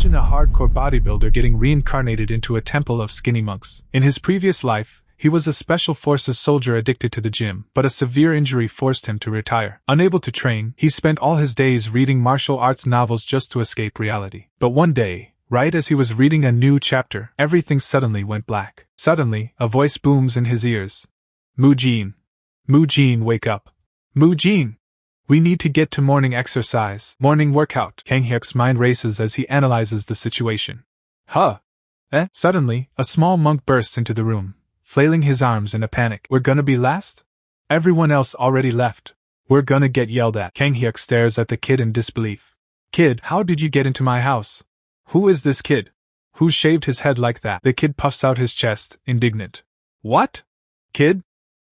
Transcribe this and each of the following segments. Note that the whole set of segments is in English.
Imagine a hardcore bodybuilder getting reincarnated into a temple of skinny monks. In his previous life, he was a special forces soldier addicted to the gym, but a severe injury forced him to retire. Unable to train, he spent all his days reading martial arts novels just to escape reality. But one day, right as he was reading a new chapter, everything suddenly went black. Suddenly, a voice booms in his ears. Mu-jin. Mu-jin, wake up. Mu-jin. We need to get to morning exercise. Morning workout. Kang Hyuk's mind races as he analyzes the situation. Huh? Suddenly, a small monk bursts into the room, flailing his arms in a panic. We're gonna be last? Everyone else already left. We're gonna get yelled at. Kang Hyuk stares at the kid in disbelief. Kid, how did you get into my house? Who is this kid? Who shaved his head like that? The kid puffs out his chest, indignant. What? Kid?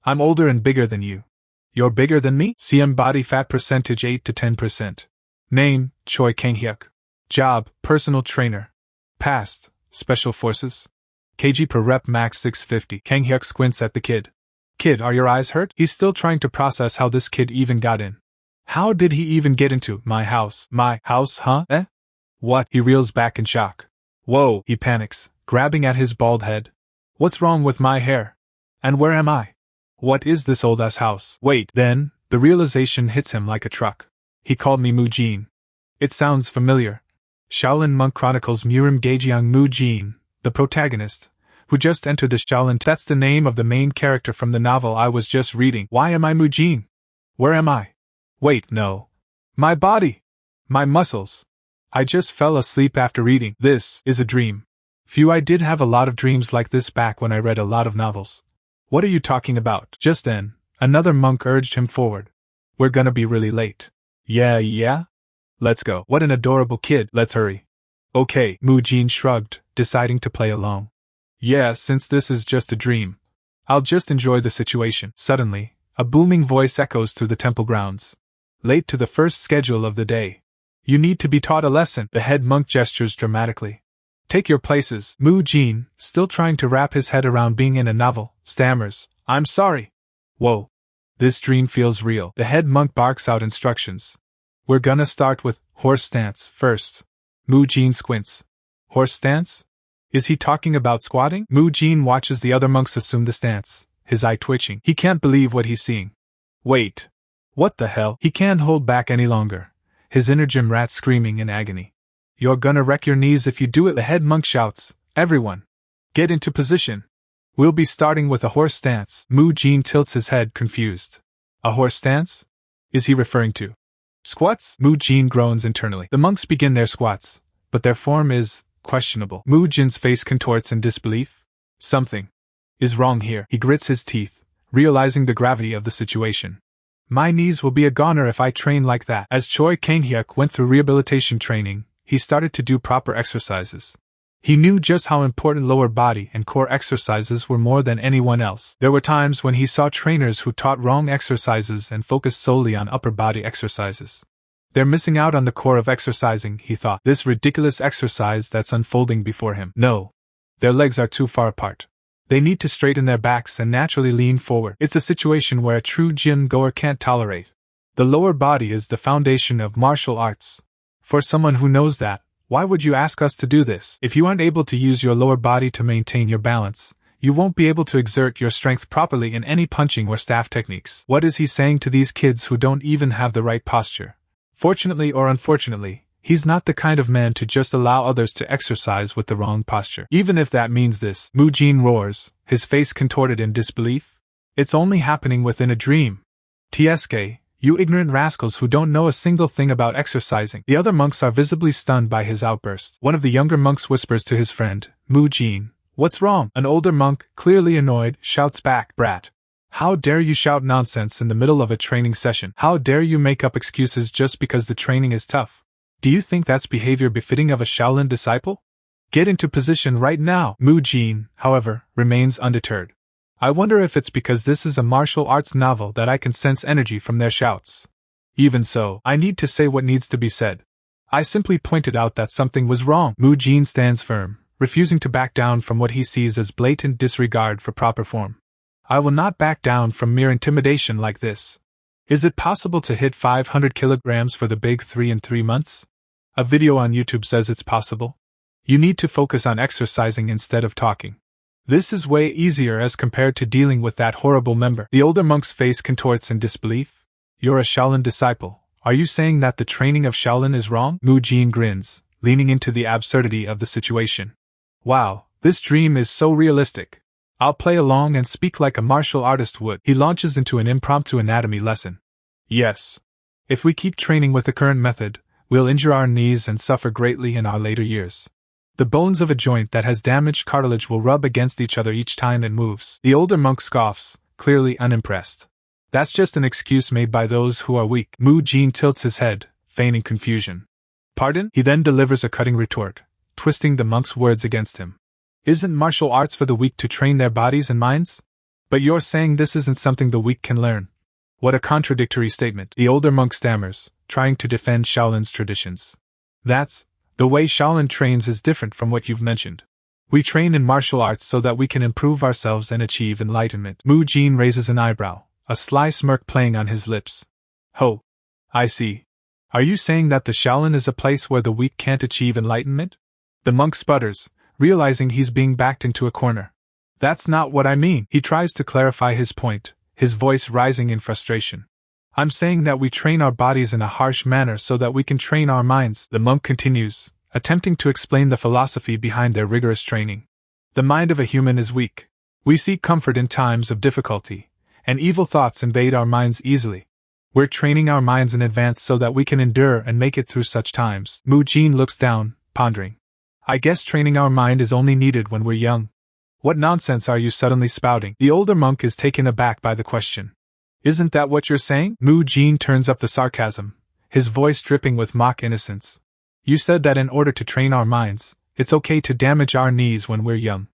I'm older and bigger than you. You're bigger than me? CM body fat percentage 8 to 10%. Name, Choi Kang-hyuk. Job, personal trainer. Past, special forces. kg per rep max 650. Kang-hyuk squints at the kid. Kid, are your eyes hurt? He's still trying to process how this kid even got in. How did he even get into my house? My house, huh? What? He reels back in shock. Whoa, he panics, grabbing at his bald head. What's wrong with my hair? And where am I? What is this old-ass house? Wait, then, the realization hits him like a truck. He called me Mu-jin. It sounds familiar. Shaolin Monk Chronicles Murim Geijiang Mu-jin, the protagonist, who just entered the Shaolin. That's the name of the main character from the novel I was just reading. Why am I Mu-jin? Where am I? Wait, no. My body! My muscles! I just fell asleep after reading. This is a dream. I did have a lot of dreams like this back when I read a lot of novels. What are you talking about? Just then, another monk urged him forward. We're gonna be really late. Yeah? Let's go. What an adorable kid. Let's hurry. Okay, Mu-jin shrugged, deciding to play along. Yeah, since this is just a dream, I'll just enjoy the situation. Suddenly, a booming voice echoes through the temple grounds. Late to the first schedule of the day. You need to be taught a lesson. The head monk gestures dramatically. Take your places. Mu-jin, still trying to wrap his head around being in a novel, stammers, I'm sorry. Whoa. This dream feels real. The head monk barks out instructions. We're gonna start with horse stance first. Mu-jin squints. Horse stance? Is he talking about squatting? Mu-jin watches the other monks assume the stance, his eye twitching. He can't believe what he's seeing. Wait. What the hell? He can't hold back any longer, his inner gym rat screaming in agony. You're gonna wreck your knees if you do it, the head monk shouts. Everyone, get into position. We'll be starting with a horse stance. Mu-jin tilts his head, confused. A horse stance? Is he referring to squats? Mu-jin groans internally. The monks begin their squats, but their form is questionable. Mu-jin's face contorts in disbelief. Something is wrong here. He grits his teeth, realizing the gravity of the situation. My knees will be a goner if I train like that. As Choi Kang-hyuk went through rehabilitation training, he started to do proper exercises. He knew just how important lower body and core exercises were more than anyone else. There were times when he saw trainers who taught wrong exercises and focused solely on upper body exercises. They're missing out on the core of exercising, he thought. This ridiculous exercise that's unfolding before him. No. Their legs are too far apart. They need to straighten their backs and naturally lean forward. It's a situation where a true gym goer can't tolerate. The lower body is the foundation of martial arts. For someone who knows that, why would you ask us to do this? If you aren't able to use your lower body to maintain your balance, you won't be able to exert your strength properly in any punching or staff techniques. What is he saying to these kids who don't even have the right posture? Fortunately or unfortunately, he's not the kind of man to just allow others to exercise with the wrong posture. Even if that means this, Mu-jin roars, his face contorted in disbelief. It's only happening within a dream. TSK. You ignorant rascals who don't know a single thing about exercising. The other monks are visibly stunned by his outburst. One of the younger monks whispers to his friend, Mu-jin, what's wrong? An older monk, clearly annoyed, shouts back, brat. How dare you shout nonsense in the middle of a training session? How dare you make up excuses just because the training is tough? Do you think that's behavior befitting of a Shaolin disciple? Get into position right now. Mu-jin, however, remains undeterred. I wonder if it's because this is a martial arts novel that I can sense energy from their shouts. Even so, I need to say what needs to be said. I simply pointed out that something was wrong. Mu-jin stands firm, refusing to back down from what he sees as blatant disregard for proper form. I will not back down from mere intimidation like this. Is it possible to hit 500 kilograms for the big 3 in 3 months? A video on YouTube says it's possible. You need to focus on exercising instead of talking. This is way easier as compared to dealing with that horrible member. The older monk's face contorts in disbelief. You're a Shaolin disciple. Are you saying that the training of Shaolin is wrong? Mujin grins, leaning into the absurdity of the situation. Wow, this dream is so realistic. I'll play along and speak like a martial artist would. He launches into an impromptu anatomy lesson. Yes. If we keep training with the current method, we'll injure our knees and suffer greatly in our later years. The bones of a joint that has damaged cartilage will rub against each other each time it moves. The older monk scoffs, clearly unimpressed. That's just an excuse made by those who are weak. Mujin tilts his head, feigning confusion. Pardon? He then delivers a cutting retort, twisting the monk's words against him. Isn't martial arts for the weak to train their bodies and minds? But you're saying this isn't something the weak can learn. What a contradictory statement. The older monk stammers, trying to defend Shaolin's traditions. The way Shaolin trains is different from what you've mentioned. We train in martial arts so that we can improve ourselves and achieve enlightenment. Mujin raises an eyebrow, a sly smirk playing on his lips. Ho! I see. Are you saying that the Shaolin is a place where the weak can't achieve enlightenment? The monk sputters, realizing he's being backed into a corner. That's not what I mean. He tries to clarify his point, his voice rising in frustration. I'm saying that we train our bodies in a harsh manner so that we can train our minds, the monk continues, attempting to explain the philosophy behind their rigorous training. The mind of a human is weak. We seek comfort in times of difficulty, and evil thoughts invade our minds easily. We're training our minds in advance so that we can endure and make it through such times. Mujin looks down, pondering. I guess training our mind is only needed when we're young. What nonsense are you suddenly spouting? The older monk is taken aback by the question. Isn't that what you're saying? Mujin turns up the sarcasm, his voice dripping with mock innocence. You said that in order to train our minds, it's okay to damage our knees when we're young.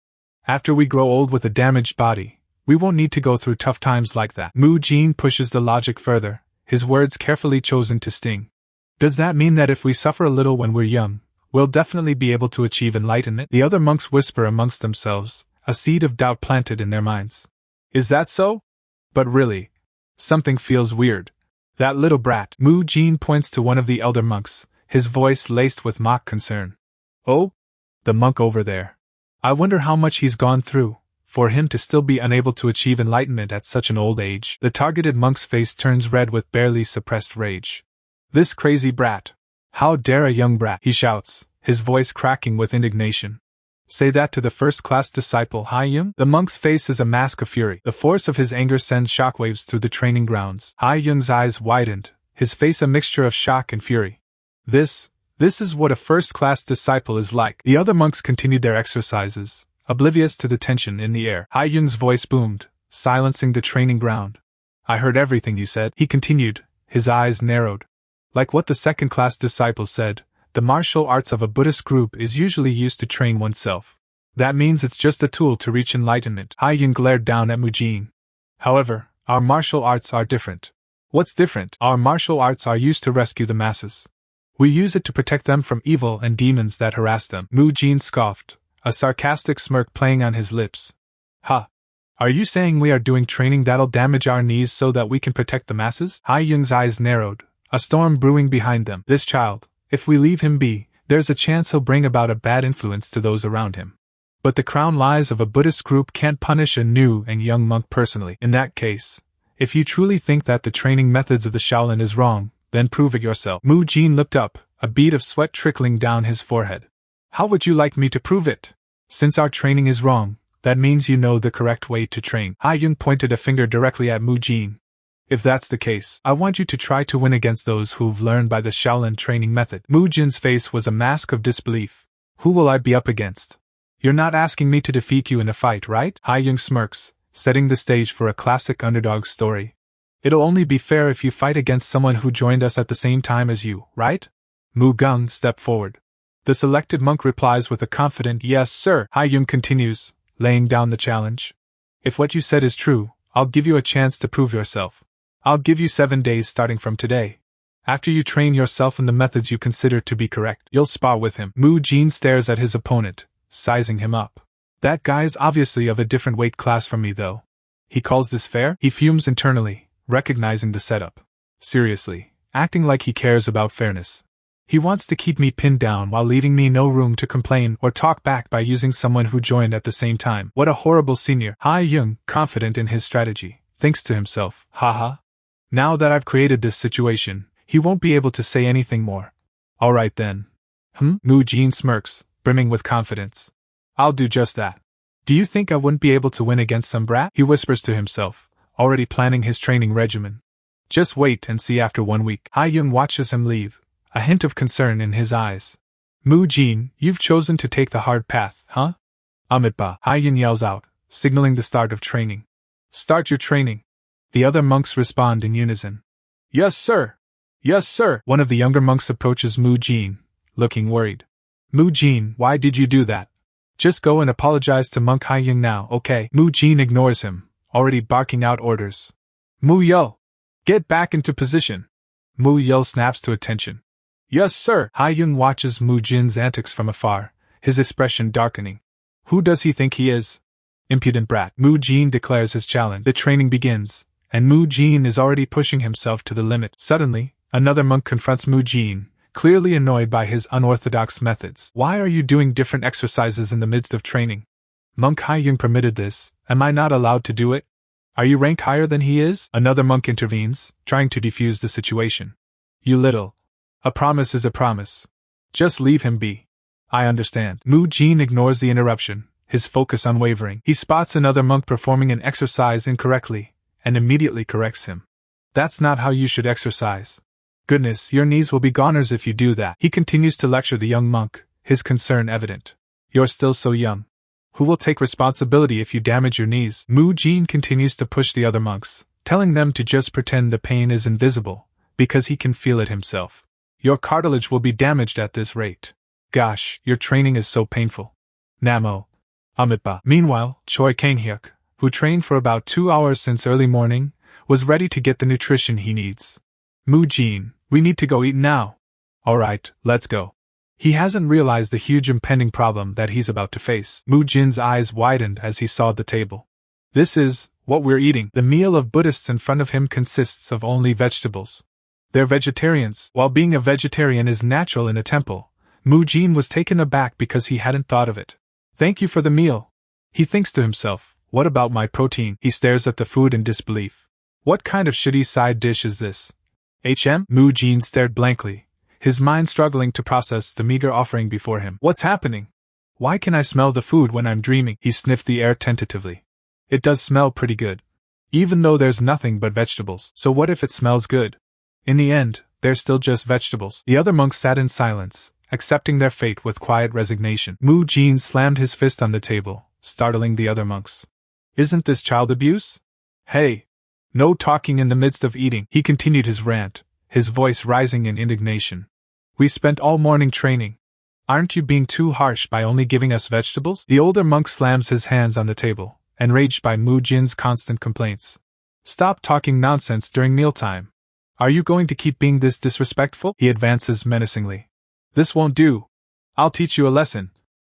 After we grow old with a damaged body, we won't need to go through tough times like that. Mujin pushes the logic further, his words carefully chosen to sting. Does that mean that if we suffer a little when we're young, we'll definitely be able to achieve enlightenment? The other monks whisper amongst themselves, a seed of doubt planted in their minds. Is that so? But really, something feels weird. That little brat. Mujin points to one of the elder monks, his voice laced with mock concern. Oh? The monk over there. I wonder how much he's gone through, for him to still be unable to achieve enlightenment at such an old age. The targeted monk's face turns red with barely suppressed rage. This crazy brat. How dare a young brat, he shouts, his voice cracking with indignation. Say that to the first-class disciple Hai-Yung? The monk's face is a mask of fury. The force of his anger sends shockwaves through the training grounds. Hai-Yung's eyes widened, his face a mixture of shock and fury. This is what a first-class disciple is like. The other monks continued their exercises, oblivious to the tension in the air. Hai-Yung's voice boomed, silencing the training ground. I heard everything you said, he continued, his eyes narrowed. Like what the second-class disciple said, the martial arts of a Buddhist group is usually used to train oneself. That means it's just a tool to reach enlightenment. Hai-Yung glared down at Mujin. However, our martial arts are different. What's different? Our martial arts are used to rescue the masses. We use it to protect them from evil and demons that harass them. Mujin scoffed, a sarcastic smirk playing on his lips. Ha! Are you saying we are doing training that'll damage our knees so that we can protect the masses? Hai-Yung's eyes narrowed, a storm brewing behind them. This child, if we leave him be, there's a chance he'll bring about a bad influence to those around him. But the crown lies of a Buddhist group can't punish a new and young monk personally. In that case, if you truly think that the training methods of the Shaolin is wrong, then prove it yourself. Mujin looked up, a bead of sweat trickling down his forehead. How would you like me to prove it? Since our training is wrong, that means you know the correct way to train. Hai-Yung pointed a finger directly at Mujin. If that's the case, I want you to try to win against those who've learned by the Shaolin training method. Mujin's face was a mask of disbelief. Who will I be up against? You're not asking me to defeat you in a fight, right? Hai-Yung smirks, setting the stage for a classic underdog story. It'll only be fair if you fight against someone who joined us at the same time as you, right? Mu-Gung stepped forward. The selected monk replies with a confident yes, sir. Hai-Yung continues, laying down the challenge. If what you said is true, I'll give you a chance to prove yourself. I'll give you 7 days starting from today. After you train yourself in the methods you consider to be correct, you'll spar with him. Mujin stares at his opponent, sizing him up. That guy's obviously of a different weight class from me though. He calls this fair? He fumes internally, recognizing the setup. Seriously, acting like he cares about fairness. He wants to keep me pinned down while leaving me no room to complain or talk back by using someone who joined at the same time. What a horrible senior. Ha-young, confident in his strategy, thinks to himself, haha. Now that I've created this situation, he won't be able to say anything more. Alright then. Mu-jin smirks, brimming with confidence. I'll do just that. Do you think I wouldn't be able to win against some brat? He whispers to himself, already planning his training regimen. Just wait and see after 1 week. Ha-young watches him leave, a hint of concern in his eyes. Mu-jin, you've chosen to take the hard path, huh? Amitba, Ha-young yells out, signaling the start of training. Start your training. The other monks respond in unison. Yes, sir. Yes, sir. One of the younger monks approaches Mu-jin, looking worried. Mu-jin, why did you do that? Just go and apologize to Monk Ha-young now, okay? Mu-jin ignores him, already barking out orders. Mu-yo! Get back into position! Mu-yo snaps to attention. Yes, sir! Ha-young watches Mu-jin's antics from afar, his expression darkening. Who does he think he is? Impudent brat. Mu-jin declares his challenge. The training begins, and Mu-jin is already pushing himself to the limit. Suddenly, another monk confronts Mu-jin, clearly annoyed by his unorthodox methods. Why are you doing different exercises in the midst of training? Monk Ha-young permitted this. Am I not allowed to do it? Are you ranked higher than he is? Another monk intervenes, trying to defuse the situation. You little. A promise is a promise. Just leave him be. I understand. Mu-jin ignores the interruption, his focus unwavering. He spots another monk performing an exercise incorrectly, and immediately corrects him. That's not how you should exercise. Goodness, your knees will be goners if you do that. He continues to lecture the young monk, his concern evident. You're still so young. Who will take responsibility if you damage your knees? Mu-jin continues to push the other monks, telling them to just pretend the pain is invisible, because he can feel it himself. Your cartilage will be damaged at this rate. Gosh, your training is so painful. Namo. Amitba. Meanwhile, Choi Kang-hyuk, who trained for about 2 hours since early morning, was ready to get the nutrition he needs. Mu-jin, we need to go eat now. Alright, let's go. He hasn't realized the huge impending problem that he's about to face. Mu-jin's eyes widened as he saw the table. This is what we're eating. The meal of Buddhists in front of him consists of only vegetables. They're vegetarians. While being a vegetarian is natural in a temple, Mu-jin was taken aback because he hadn't thought of it. Thank you for the meal. He thinks to himself, what about my protein? He stares at the food in disbelief. What kind of shitty side dish is this? Mu-jin stared blankly, his mind struggling to process the meager offering before him. What's happening? Why can I smell the food when I'm dreaming? He sniffed the air tentatively. It does smell pretty good. Even though there's nothing but vegetables. So what if it smells good? In the end, they're still just vegetables. The other monks sat in silence, accepting their fate with quiet resignation. Mu-jin slammed his fist on the table, startling the other monks. Isn't this child abuse? Hey! No talking in the midst of eating. He continued his rant, his voice rising in indignation. We spent all morning training. Aren't you being too harsh by only giving us vegetables? The older monk slams his hands on the table, enraged by Mu-jin's constant complaints. Stop talking nonsense during mealtime. Are you going to keep being this disrespectful? He advances menacingly. This won't do. I'll teach you a lesson.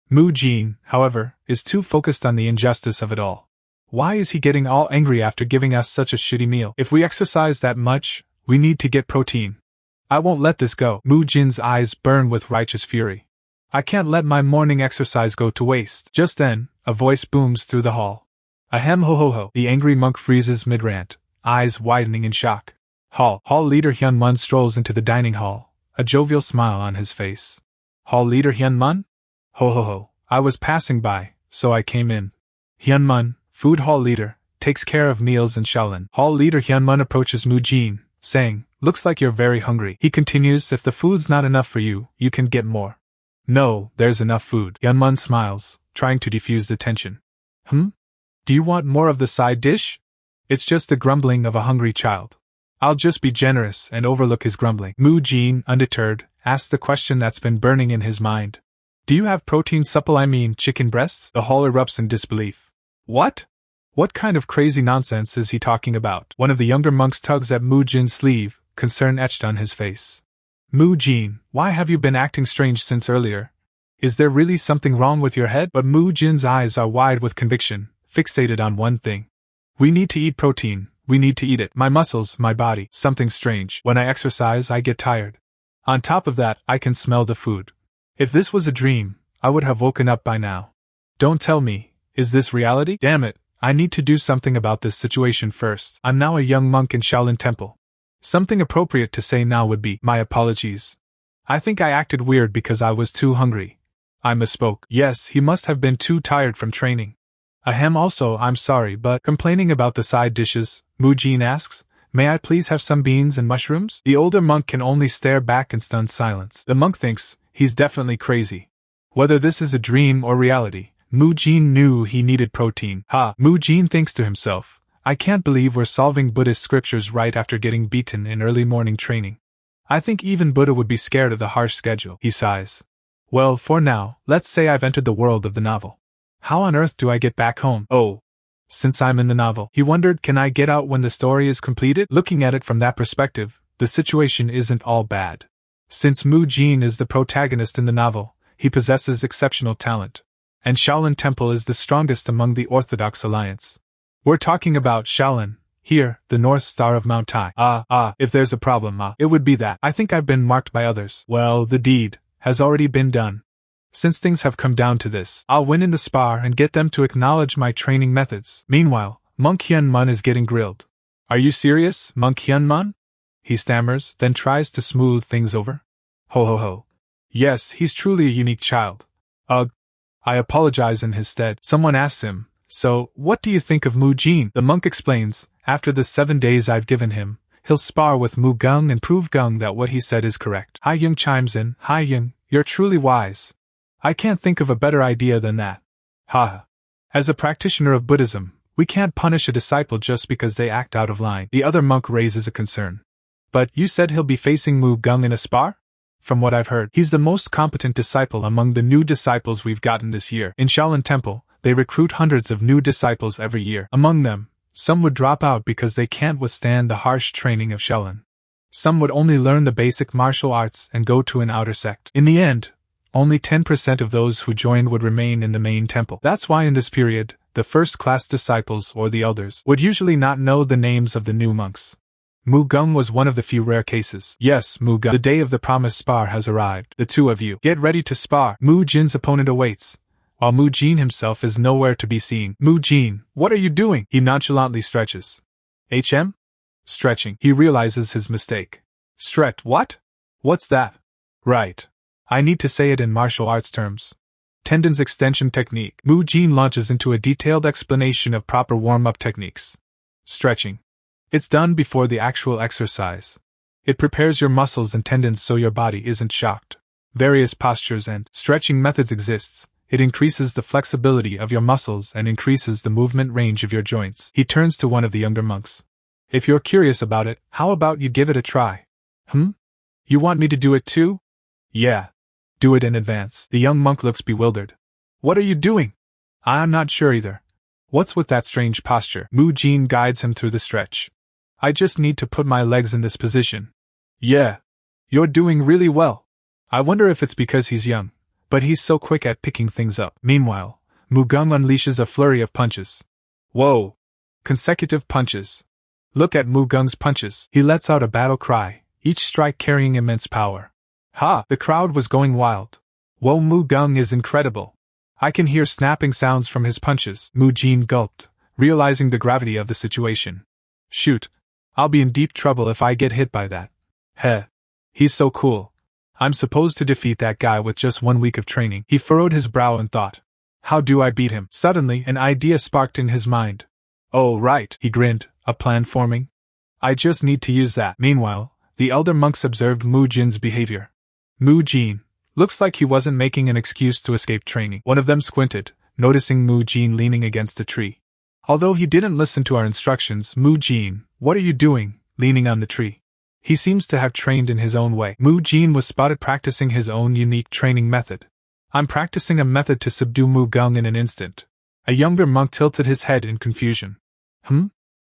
Mu-jin, however, is too focused on the injustice of it all. Why is he getting all angry after giving us such a shitty meal? If we exercise that much, we need to get protein. I won't let this go. Mu-jin's eyes burn with righteous fury. I can't let my morning exercise go to waste. Just then, a voice booms through the hall. Ahem ho ho ho. The angry monk freezes mid-rant, eyes widening in shock. Hall leader Hyun-mun strolls into the dining hall, a jovial smile on his face. Hall leader Hyun-mun? Ho ho ho. I was passing by, so I came in. Hyun-mun, food hall leader, takes care of meals in Shaolin. Hall leader Hyun-mun approaches Mu-jin, saying, looks like you're very hungry. He continues, if the food's not enough for you, you can get more. No, there's enough food. Hyun-mun smiles, trying to defuse the tension. Do you want more of the side dish? It's just the grumbling of a hungry child. I'll just be generous and overlook his grumbling. Mu-jin, undeterred, asks the question that's been burning in his mind. Do you have protein chicken breasts? The hall erupts in disbelief. What? What kind of crazy nonsense is he talking about? One of the younger monks tugs at Mu-jin's sleeve, concern etched on his face. Mu-jin, why have you been acting strange since earlier? Is there really something wrong with your head? But Mu-jin's eyes are wide with conviction, fixated on one thing. We need to eat protein, we need to eat it. My muscles, my body, something strange. When I exercise I get tired. On top of that, I can smell the food. If this was a dream, I would have woken up by now. Don't tell me, is this reality? Damn it, I need to do something about this situation first. I'm now a young monk in Shaolin Temple. Something appropriate to say now would be, my apologies. I think I acted weird because I was too hungry. I misspoke. Yes, he must have been too tired from training. Ahem, also, I'm sorry, but complaining about the side dishes, Mujin asks, may I please have some beans and mushrooms? The older monk can only stare back in stunned silence. The monk thinks, he's definitely crazy. Whether this is a dream or reality, Mujin knew he needed protein. Mujin thinks to himself, I can't believe we're solving Buddhist scriptures right after getting beaten in early morning training. I think even Buddha would be scared of the harsh schedule. He sighs. Well, for now, let's say I've entered the world of the novel. How on earth do I get back home? Oh, since I'm in the novel, he wondered, can I get out when the story is completed? Looking at it from that perspective, the situation isn't all bad. Since Mujin is the protagonist in the novel, he possesses exceptional talent. And Shaolin Temple is the strongest among the Orthodox Alliance. We're talking about Shaolin, here, the North Star of Mount Tai. If there's a problem, it would be that. I think I've been marked by others. Well, the deed has already been done. Since things have come down to this, I'll win in the spar and get them to acknowledge my training methods. Meanwhile, Monk Hyun-mun is getting grilled. Are you serious, Monk Hyun-mun? He stammers, then tries to smooth things over. Ho ho ho. Yes, he's truly a unique child. Ugh. I apologize in his stead. Someone asks him, so, what do you think of Mujin? The monk explains, after the 7 days I've given him, he'll spar with Mu Gung and prove Gung that what he said is correct. Hai Yung chimes in, Hai Yung, you're truly wise. I can't think of a better idea than that. Ha. As a practitioner of Buddhism, we can't punish a disciple just because they act out of line. The other monk raises a concern. But you said he'll be facing Mu Gung in a spar? From what I've heard, he's the most competent disciple among the new disciples we've gotten this year. In Shaolin Temple, they recruit hundreds of new disciples every year. Among them, some would drop out because they can't withstand the harsh training of Shaolin. Some would only learn the basic martial arts and go to an outer sect. In the end, only 10% of those who joined would remain in the main temple. That's why in this period, the first-class disciples or the elders would usually not know the names of the new monks. Mu Gung was one of the few rare cases. Yes, Mu Gung, the day of the promised spar has arrived. The two of you, get ready to spar. Mu Jin's opponent awaits, while Mu Jin himself is nowhere to be seen. Mu Jin, what are you doing? He nonchalantly stretches. HM? Stretching. He realizes his mistake. Stretch, what? What's that? Right. I need to say it in martial arts terms. Tendons extension technique. Mu Jin launches into a detailed explanation of proper warm-up techniques. Stretching. It's done before the actual exercise. It prepares your muscles and tendons so your body isn't shocked. Various postures and stretching methods exists. It increases the flexibility of your muscles and increases the movement range of your joints. He turns to one of the younger monks. If you're curious about it, how about you give it a try? You want me to do it too? Yeah. Do it in advance. The young monk looks bewildered. What are you doing? I'm not sure either. What's with that strange posture? Mu Jin guides him through the stretch. I just need to put my legs in this position. Yeah. You're doing really well. I wonder if it's because he's young, but he's so quick at picking things up. Meanwhile, Mu Gung unleashes a flurry of punches. Whoa! Consecutive punches. Look at Mu Gung's punches. He lets out a battle cry, each strike carrying immense power. Ha! The crowd was going wild. Whoa, Mu Gung is incredible. I can hear snapping sounds from his punches. Mu Jin gulped, realizing the gravity of the situation. Shoot. I'll be in deep trouble if I get hit by that. Heh. He's so cool. I'm supposed to defeat that guy with just 1 week of training. He furrowed his brow and thought. How do I beat him? Suddenly, an idea sparked in his mind. Oh, right, he grinned, a plan forming. I just need to use that. Meanwhile, the elder monks observed Mu Jin's behavior. Mu Jin, looks like he wasn't making an excuse to escape training. One of them squinted, noticing Mu Jin leaning against a tree. Although he didn't listen to our instructions, Mu Jin, what are you doing, leaning on the tree? He seems to have trained in his own way. Mu Jin was spotted practicing his own unique training method. I'm practicing a method to subdue Mu Gung in an instant. A younger monk tilted his head in confusion.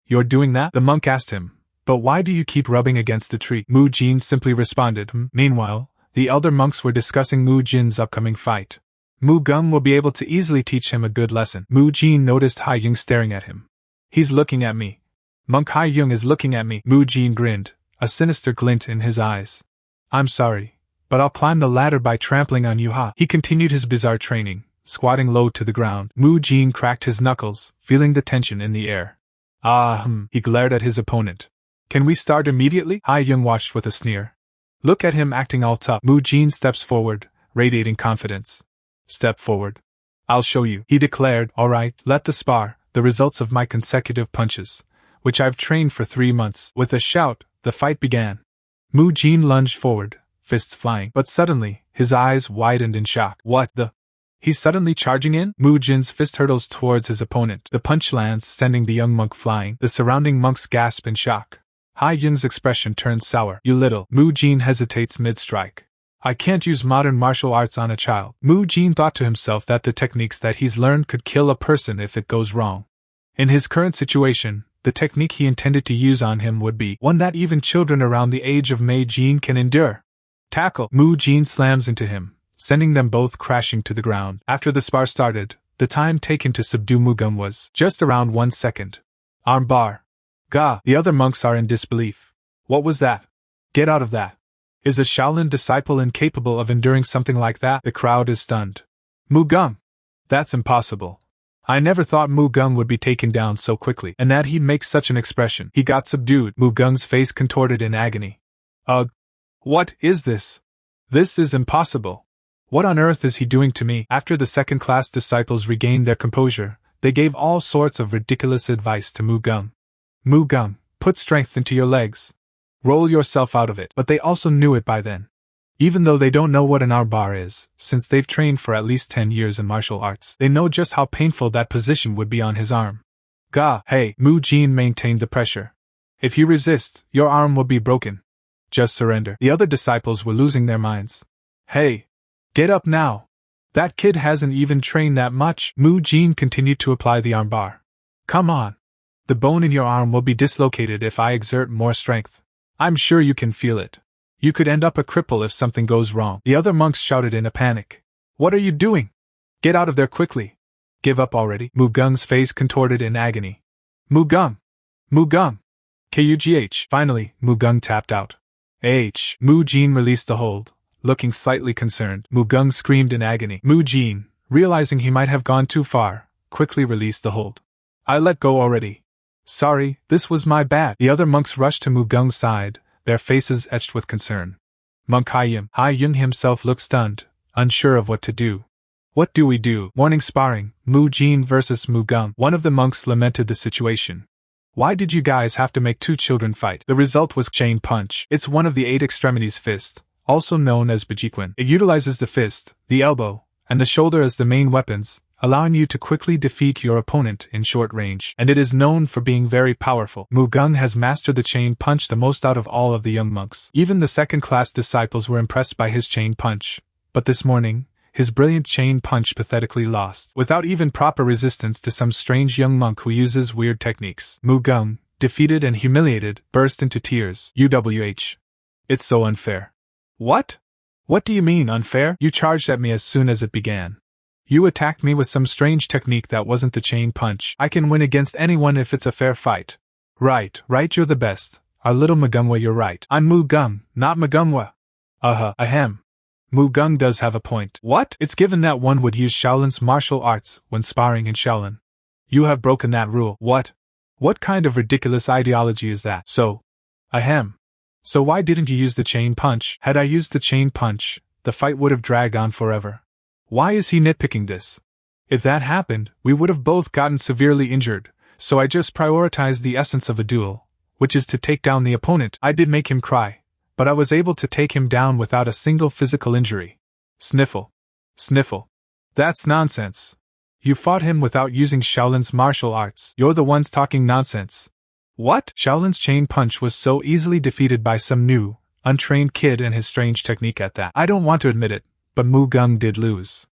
You're doing that? The monk asked him. But why do you keep rubbing against the tree? Mu Jin simply responded. Meanwhile, the elder monks were discussing Mu Jin's upcoming fight. Mu Gung will be able to easily teach him a good lesson. Mu Jin noticed Hai Yung staring at him. He's looking at me. Monk Hai Yung is looking at me. Mu Jin grinned, a sinister glint in his eyes. I'm sorry, but I'll climb the ladder by trampling on you, ha. He continued his bizarre training, squatting low to the ground. Mu Jin cracked his knuckles, feeling the tension in the air. He glared at his opponent. Can we start immediately? Hai Yung watched with a sneer. Look at him acting all tough. Mu Jin steps forward, radiating confidence. Step forward. I'll show you, he declared. All right, let the spar, the results of my consecutive punches, which I've trained for 3 months. With a shout, the fight began. Mu Jin lunged forward, fists flying, but suddenly, his eyes widened in shock. What the? He's suddenly charging in? Mu Jin's fist hurtles towards his opponent. The punch lands, sending the young monk flying. The surrounding monks gasp in shock. Hai Yun's expression turns sour. You little. Mu Jin hesitates mid-strike. I can't use modern martial arts on a child. Mu Jin thought to himself that the techniques that he's learned could kill a person if it goes wrong. In his current situation, the technique he intended to use on him would be one that even children around the age of Mei Jin can endure. Tackle! Mu Jin slams into him, sending them both crashing to the ground. After the spar started, the time taken to subdue Mu Gun was just around 1 second. Armbar. Gah! The other monks are in disbelief. What was that? Get out of that. Is a Shaolin disciple incapable of enduring something like that? The crowd is stunned. Mu Gun! That's impossible. I never thought Mu Gun would be taken down so quickly, and that he'd make such an expression. He got subdued. Mu Gun's face contorted in agony. Ugh! What is this? This is impossible. What on earth is he doing to me? After the second-class disciples regained their composure, they gave all sorts of ridiculous advice to Mu Gun. Mu Gun, put strength into your legs. Roll yourself out of it. But they also knew it by then. Even though they don't know what an armbar is, since they've trained for at least 10 years in martial arts, they know just how painful that position would be on his arm. Gah! Hey! Mu Jin maintained the pressure. If you resist, your arm will be broken. Just surrender. The other disciples were losing their minds. Hey! Get up now! That kid hasn't even trained that much. Mu Jin continued to apply the armbar. Come on! The bone in your arm will be dislocated if I exert more strength. I'm sure you can feel it. You could end up a cripple if something goes wrong. The other monks shouted in a panic. What are you doing? Get out of there quickly. Give up already. Mu Gun's face contorted in agony. Mu Gun! Mu Gun! Kugh! Finally, Mu Gun tapped out. Mu Jin released the hold, looking slightly concerned. Mu Gun screamed in agony. Mu Jin, realizing he might have gone too far, quickly released the hold. I let go already. Sorry, this was my bad. The other monks rushed to Mu Gun's side, their faces etched with concern. Monk Hai Yung himself looked stunned, unsure of what to do. What do we do? Morning sparring, Mu Jin versus Mu Gun. One of the monks lamented the situation. Why did you guys have to make 2 children fight? The result was chain punch. It's one of the 8 extremities fist, also known as Bajiquan. It utilizes the fist, the elbow, and the shoulder as the main weapons, allowing you to quickly defeat your opponent in short range, and it is known for being very powerful. Mu Gun has mastered the chain punch the most out of all of the young monks. Even the second-class disciples were impressed by his chain punch, but this morning, his brilliant chain punch pathetically lost. Without even proper resistance to some strange young monk who uses weird techniques, Mu Gun, defeated and humiliated, burst into tears. UWH. It's so unfair. What? What do you mean, unfair? You charged at me as soon as it began. You attacked me with some strange technique that wasn't the chain punch. I can win against anyone if it's a fair fight. Right, you're the best. Our little Magumwa, you're right. I'm Mu Gun, not Magumwa. Ahem. Mu Gun does have a point. What? It's given that one would use Shaolin's martial arts when sparring in Shaolin. You have broken that rule. What? What kind of ridiculous ideology is that? So why didn't you use the chain punch? Had I used the chain punch, the fight would have dragged on forever. Why is he nitpicking this? If that happened, we would have both gotten severely injured, so I just prioritized the essence of a duel, which is to take down the opponent. I did make him cry, but I was able to take him down without a single physical injury. Sniffle. Sniffle. That's nonsense. You fought him without using Shaolin's martial arts. You're the ones talking nonsense. What? Shaolin's chain punch was so easily defeated by some new, untrained kid and his strange technique at that. I don't want to admit it, but Mu Gun did lose.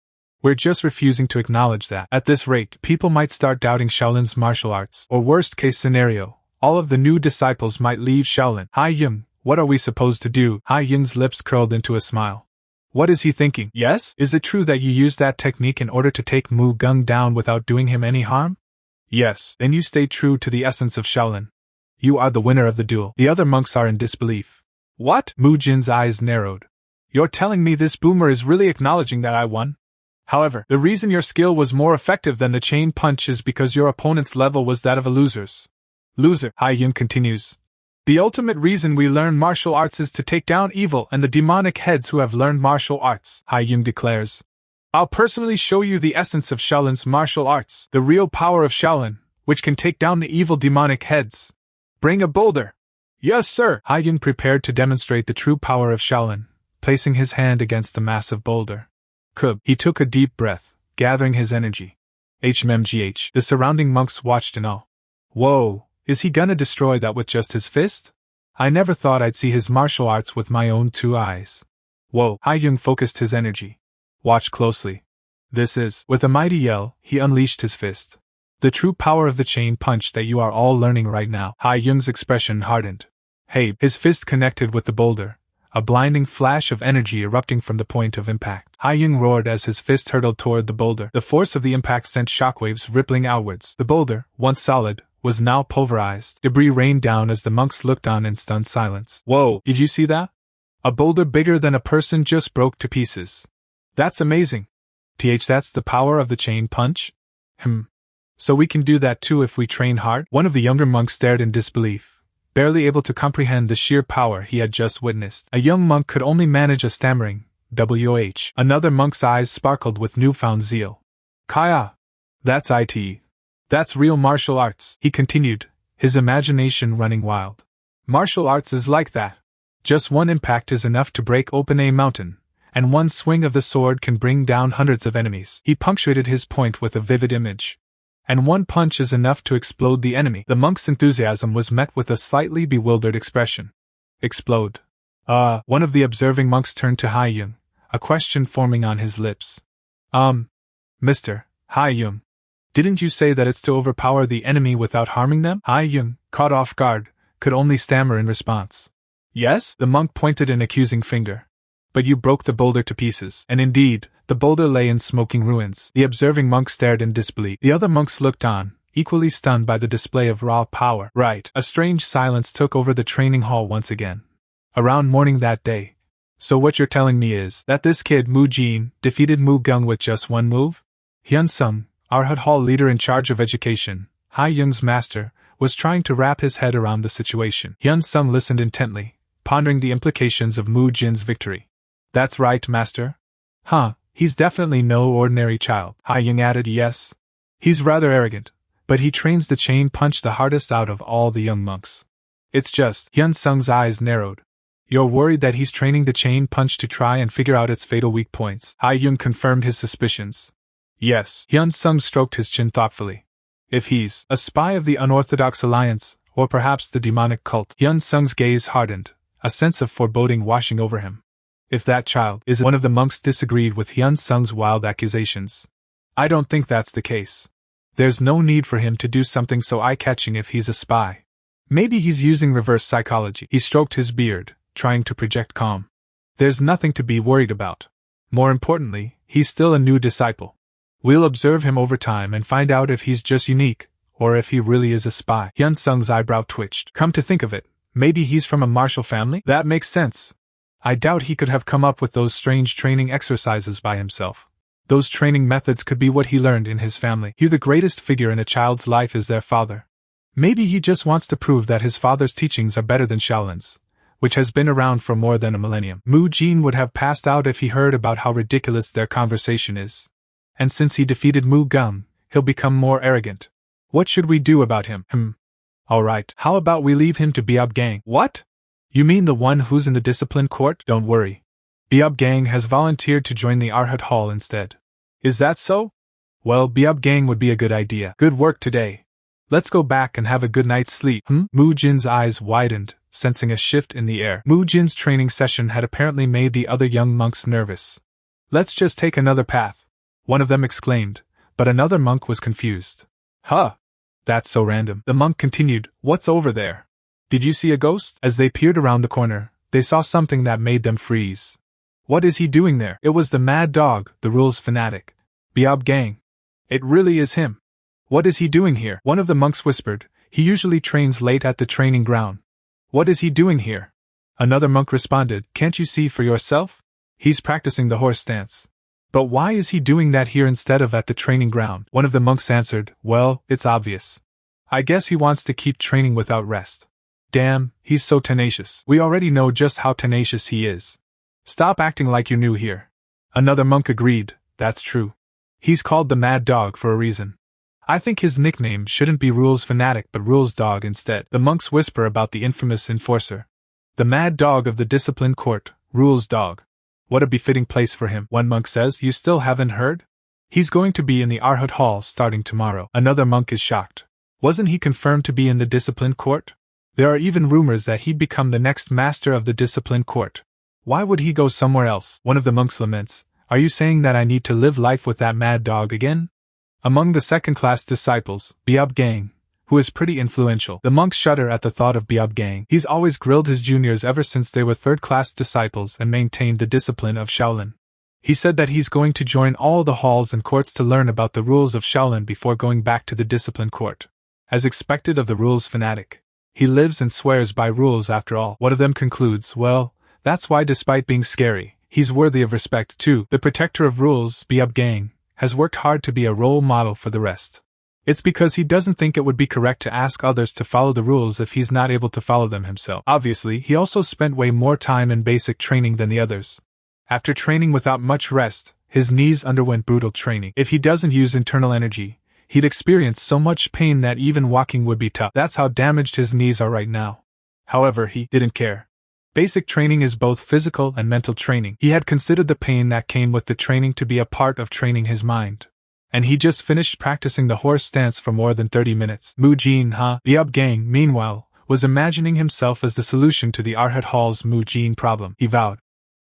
We're just refusing to acknowledge that. At this rate, people might start doubting Shaolin's martial arts. Or worst case scenario, all of the new disciples might leave Shaolin. Hai Yung, what are we supposed to do? Hai Yung's lips curled into a smile. What is he thinking? Yes? Is it true that you used that technique in order to take Mu Gun down without doing him any harm? Yes. Then you stay true to the essence of Shaolin. You are the winner of the duel. The other monks are in disbelief. What? Mu Jin's eyes narrowed. You're telling me this boomer is really acknowledging that I won? However, the reason your skill was more effective than the chain punch is because your opponent's level was that of a loser's. Loser, Hai-Yun continues. The ultimate reason we learn martial arts is to take down evil and the demonic heads who have learned martial arts, Hai-Yun declares. I'll personally show you the essence of Shaolin's martial arts, the real power of Shaolin, which can take down the evil demonic heads. Bring a boulder. Yes, sir. Hai-Yun prepared to demonstrate the true power of Shaolin, placing his hand against the massive boulder. Kub. He took a deep breath, gathering his energy. HMGH. The surrounding monks watched in awe. Whoa, is he gonna destroy that with just his fist? I never thought I'd see his martial arts with my own 2 eyes. Whoa. Hai-Yun focused his energy. Watch closely. This is. With a mighty yell, he unleashed his fist. The true power of the chain punch that you are all learning right now. Hai-Yun's expression hardened. Hey, his fist connected with the boulder, a blinding flash of energy erupting from the point of impact. Hai-Yun roared as his fist hurtled toward the boulder. The force of the impact sent shockwaves rippling outwards. The boulder, once solid, was now pulverized. Debris rained down as the monks looked on in stunned silence. Whoa, did you see that? A boulder bigger than a person just broke to pieces. That's amazing. That's the power of the chain punch? So we can do that too if we train hard? One of the younger monks stared in disbelief, barely able to comprehend the sheer power he had just witnessed. A young monk could only manage a stammering WH. Another monk's eyes sparkled with newfound zeal. Kaya! That's it. That's real martial arts, he continued, his imagination running wild. Martial arts is like that. Just one impact is enough to break open a mountain, and one swing of the sword can bring down hundreds of enemies. He punctuated his point with a vivid image. And one punch is enough to explode the enemy. The monk's enthusiasm was met with a slightly bewildered expression. Explode. One of the observing monks turned to Hai-Yun, a question forming on his lips. Mr. Hai-Yun, didn't you say that it's to overpower the enemy without harming them? Hai-Yun, caught off guard, could only stammer in response. Yes? The monk pointed an accusing finger. But you broke the boulder to pieces. And indeed, the boulder lay in smoking ruins. The observing monk stared in disbelief. The other monks looked on, equally stunned by the display of raw power. Right. A strange silence took over the training hall once again. Around morning that day. So what you're telling me is that this kid Mu Jin defeated Mu Gung with just one move? Hyun Sung, our HUD hall leader in charge of education, Hai-Yun's master, was trying to wrap his head around the situation. Hyun Sung listened intently, pondering the implications of Mu Jin's victory. That's right, master. He's definitely no ordinary child. Hai-Yun added, yes. He's rather arrogant, but he trains the chain punch the hardest out of all the young monks. It's just. Hyun Sung's eyes narrowed. You're worried that he's training the chain punch to try and figure out its fatal weak points. Hai-Yun confirmed his suspicions. Yes. Hyun Sung stroked his chin thoughtfully. If he's a spy of the unorthodox alliance, or perhaps the demonic cult. Hyun Sung's gaze hardened, a sense of foreboding washing over him. If that child is one of the monks disagreed with Hyun Sung's wild accusations. I don't think that's the case. There's no need for him to do something so eye-catching if he's a spy. Maybe he's using reverse psychology. He stroked his beard, trying to project calm. There's nothing to be worried about. More importantly, he's still a new disciple. We'll observe him over time and find out if he's just unique, or if he really is a spy. Hyun Sung's eyebrow twitched. Come to think of it, maybe he's from a martial family? That makes sense. I doubt he could have come up with those strange training exercises by himself. Those training methods could be what he learned in his family. The greatest figure in a child's life is their father. Maybe he just wants to prove that his father's teachings are better than Shaolin's, which has been around for more than a millennium. Mu Jin would have passed out if he heard about how ridiculous their conversation is. And since he defeated Mu Gung, he'll become more arrogant. What should we do about him? Alright, how about we leave him to Biab Gang? What? You mean the one who's in the discipline court? Don't worry. Biab Gang has volunteered to join the Arhat Hall instead. Is that so? Well, Biab Gang would be a good idea. Good work today. Let's go back and have a good night's sleep. Mu Jin's eyes widened, sensing a shift in the air. Mu Jin's training session had apparently made the other young monks nervous. Let's just take another path, one of them exclaimed, but another monk was confused. That's so random. The monk continued, what's over there? Did you see a ghost? As they peered around the corner, they saw something that made them freeze. What is he doing there? It was the mad dog, the rules fanatic. Biab Gang. It really is him. What is he doing here? One of the monks whispered, he usually trains late at the training ground. What is he doing here? Another monk responded, "Can't you see for yourself? He's practicing the horse stance." "But why is he doing that here instead of at the training ground?" One of the monks answered, "Well, it's obvious. I guess he wants to keep training without rest." "Damn, he's so tenacious." "We already know just how tenacious he is. Stop acting like you're new here." Another monk agreed, "That's true. He's called the Mad Dog for a reason. I think his nickname shouldn't be Rules Fanatic but Rules Dog instead." The monks whisper about the infamous enforcer. "The Mad Dog of the Discipline Court, Rules Dog. What a befitting place for him." One monk says, "You still haven't heard? He's going to be in the Arhat Hall starting tomorrow." Another monk is shocked. Wasn't he confirmed to be in the Discipline Court? There are even rumors that he'd become the next master of the Discipline Court. Why would he go somewhere else? One of the monks laments, "Are you saying that I need to live life with that mad dog again?" Among the second-class disciples, Biob Gang, who is pretty influential. The monks shudder at the thought of Biob Gang. He's always grilled his juniors ever since they were third-class disciples and maintained the discipline of Shaolin. He said that he's going to join all the halls and courts to learn about the rules of Shaolin before going back to the discipline court. As expected of the rules fanatic, he lives and swears by rules after all. One of them concludes, "Well, that's why despite being scary, he's worthy of respect too." The protector of rules, Biob Gang, has worked hard to be a role model for the rest. It's because he doesn't think it would be correct to ask others to follow the rules if he's not able to follow them himself. Obviously, he also spent way more time in basic training than the others. After training without much rest, his knees underwent brutal training. If he doesn't use internal energy, he'd experience so much pain that even walking would be tough. That's how damaged his knees are right now. However, he didn't care. Basic training is both physical and mental training. He had considered the pain that came with the training to be a part of training his mind. And he just finished practicing the horse stance for more than 30 minutes. Mujin Biob Gang, meanwhile, was imagining himself as the solution to the Arhat Hall's Mujin problem. He vowed,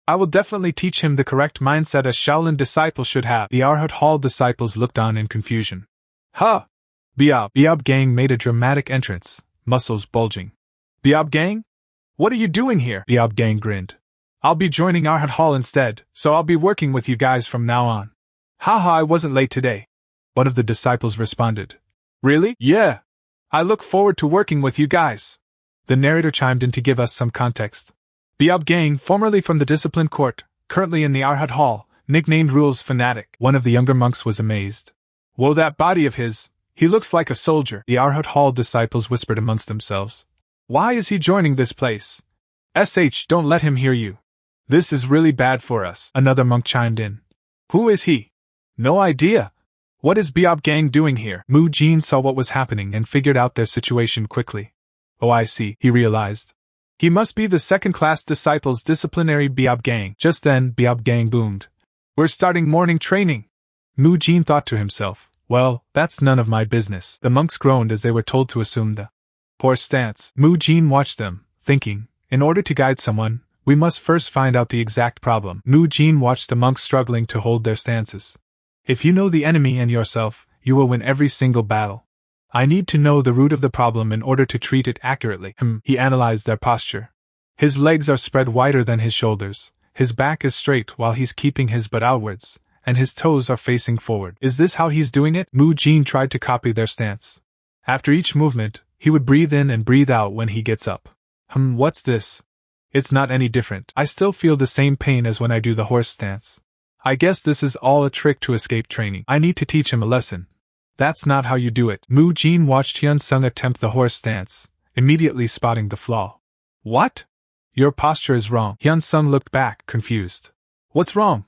"I will definitely teach him the correct mindset a Shaolin disciple should have." The Arhat Hall disciples looked on in confusion. Biob Gang made a dramatic entrance, muscles bulging. "Biob Gang? What are you doing here?" Biob Gang grinned. "I'll be joining Arhat Hall instead, so I'll be working with you guys from now on." "Haha, I wasn't late today," one of the disciples responded. "Really?" "Yeah. I look forward to working with you guys." The narrator chimed in to give us some context. Biob Gang, formerly from the Discipline Court, currently in the Arhat Hall, nicknamed Rules Fanatic. One of the younger monks was amazed. "Whoa, that body of his, he looks like a soldier." The Arhat Hall disciples whispered amongst themselves. "Why is he joining this place? Don't let him hear you. This is really bad for us." Another monk chimed in. "Who is he?" "No idea. What is Biob Gang doing here?" Mujin saw what was happening and figured out their situation quickly. "Oh, I see," he realized. "He must be the second-class disciples disciplinary Biob Gang." Just then, Biob Gang boomed. "We're starting morning training." Mujin thought to himself, "Well, that's none of my business." The monks groaned as they were told to assume the horse stance. Mujin watched them, thinking, in order to guide someone, we must first find out the exact problem. Mujin watched the monks struggling to hold their stances. "If you know the enemy and yourself, you will win every single battle. I need to know the root of the problem in order to treat it accurately." He analyzed their posture. His legs are spread wider than his shoulders, his back is straight while he's keeping his butt outwards, and his toes are facing forward. Is this how he's doing it? Mujin tried to copy their stance. After each movement, he would breathe in and breathe out when he gets up. What's this? It's not any different. I still feel the same pain as when I do the horse stance. I guess this is all a trick to escape training. I need to teach him a lesson. That's not how you do it. Mujin watched Hyun-sung attempt the horse stance, immediately spotting the flaw. "What? Your posture is wrong." Hyun-sung looked back, confused. "What's wrong?"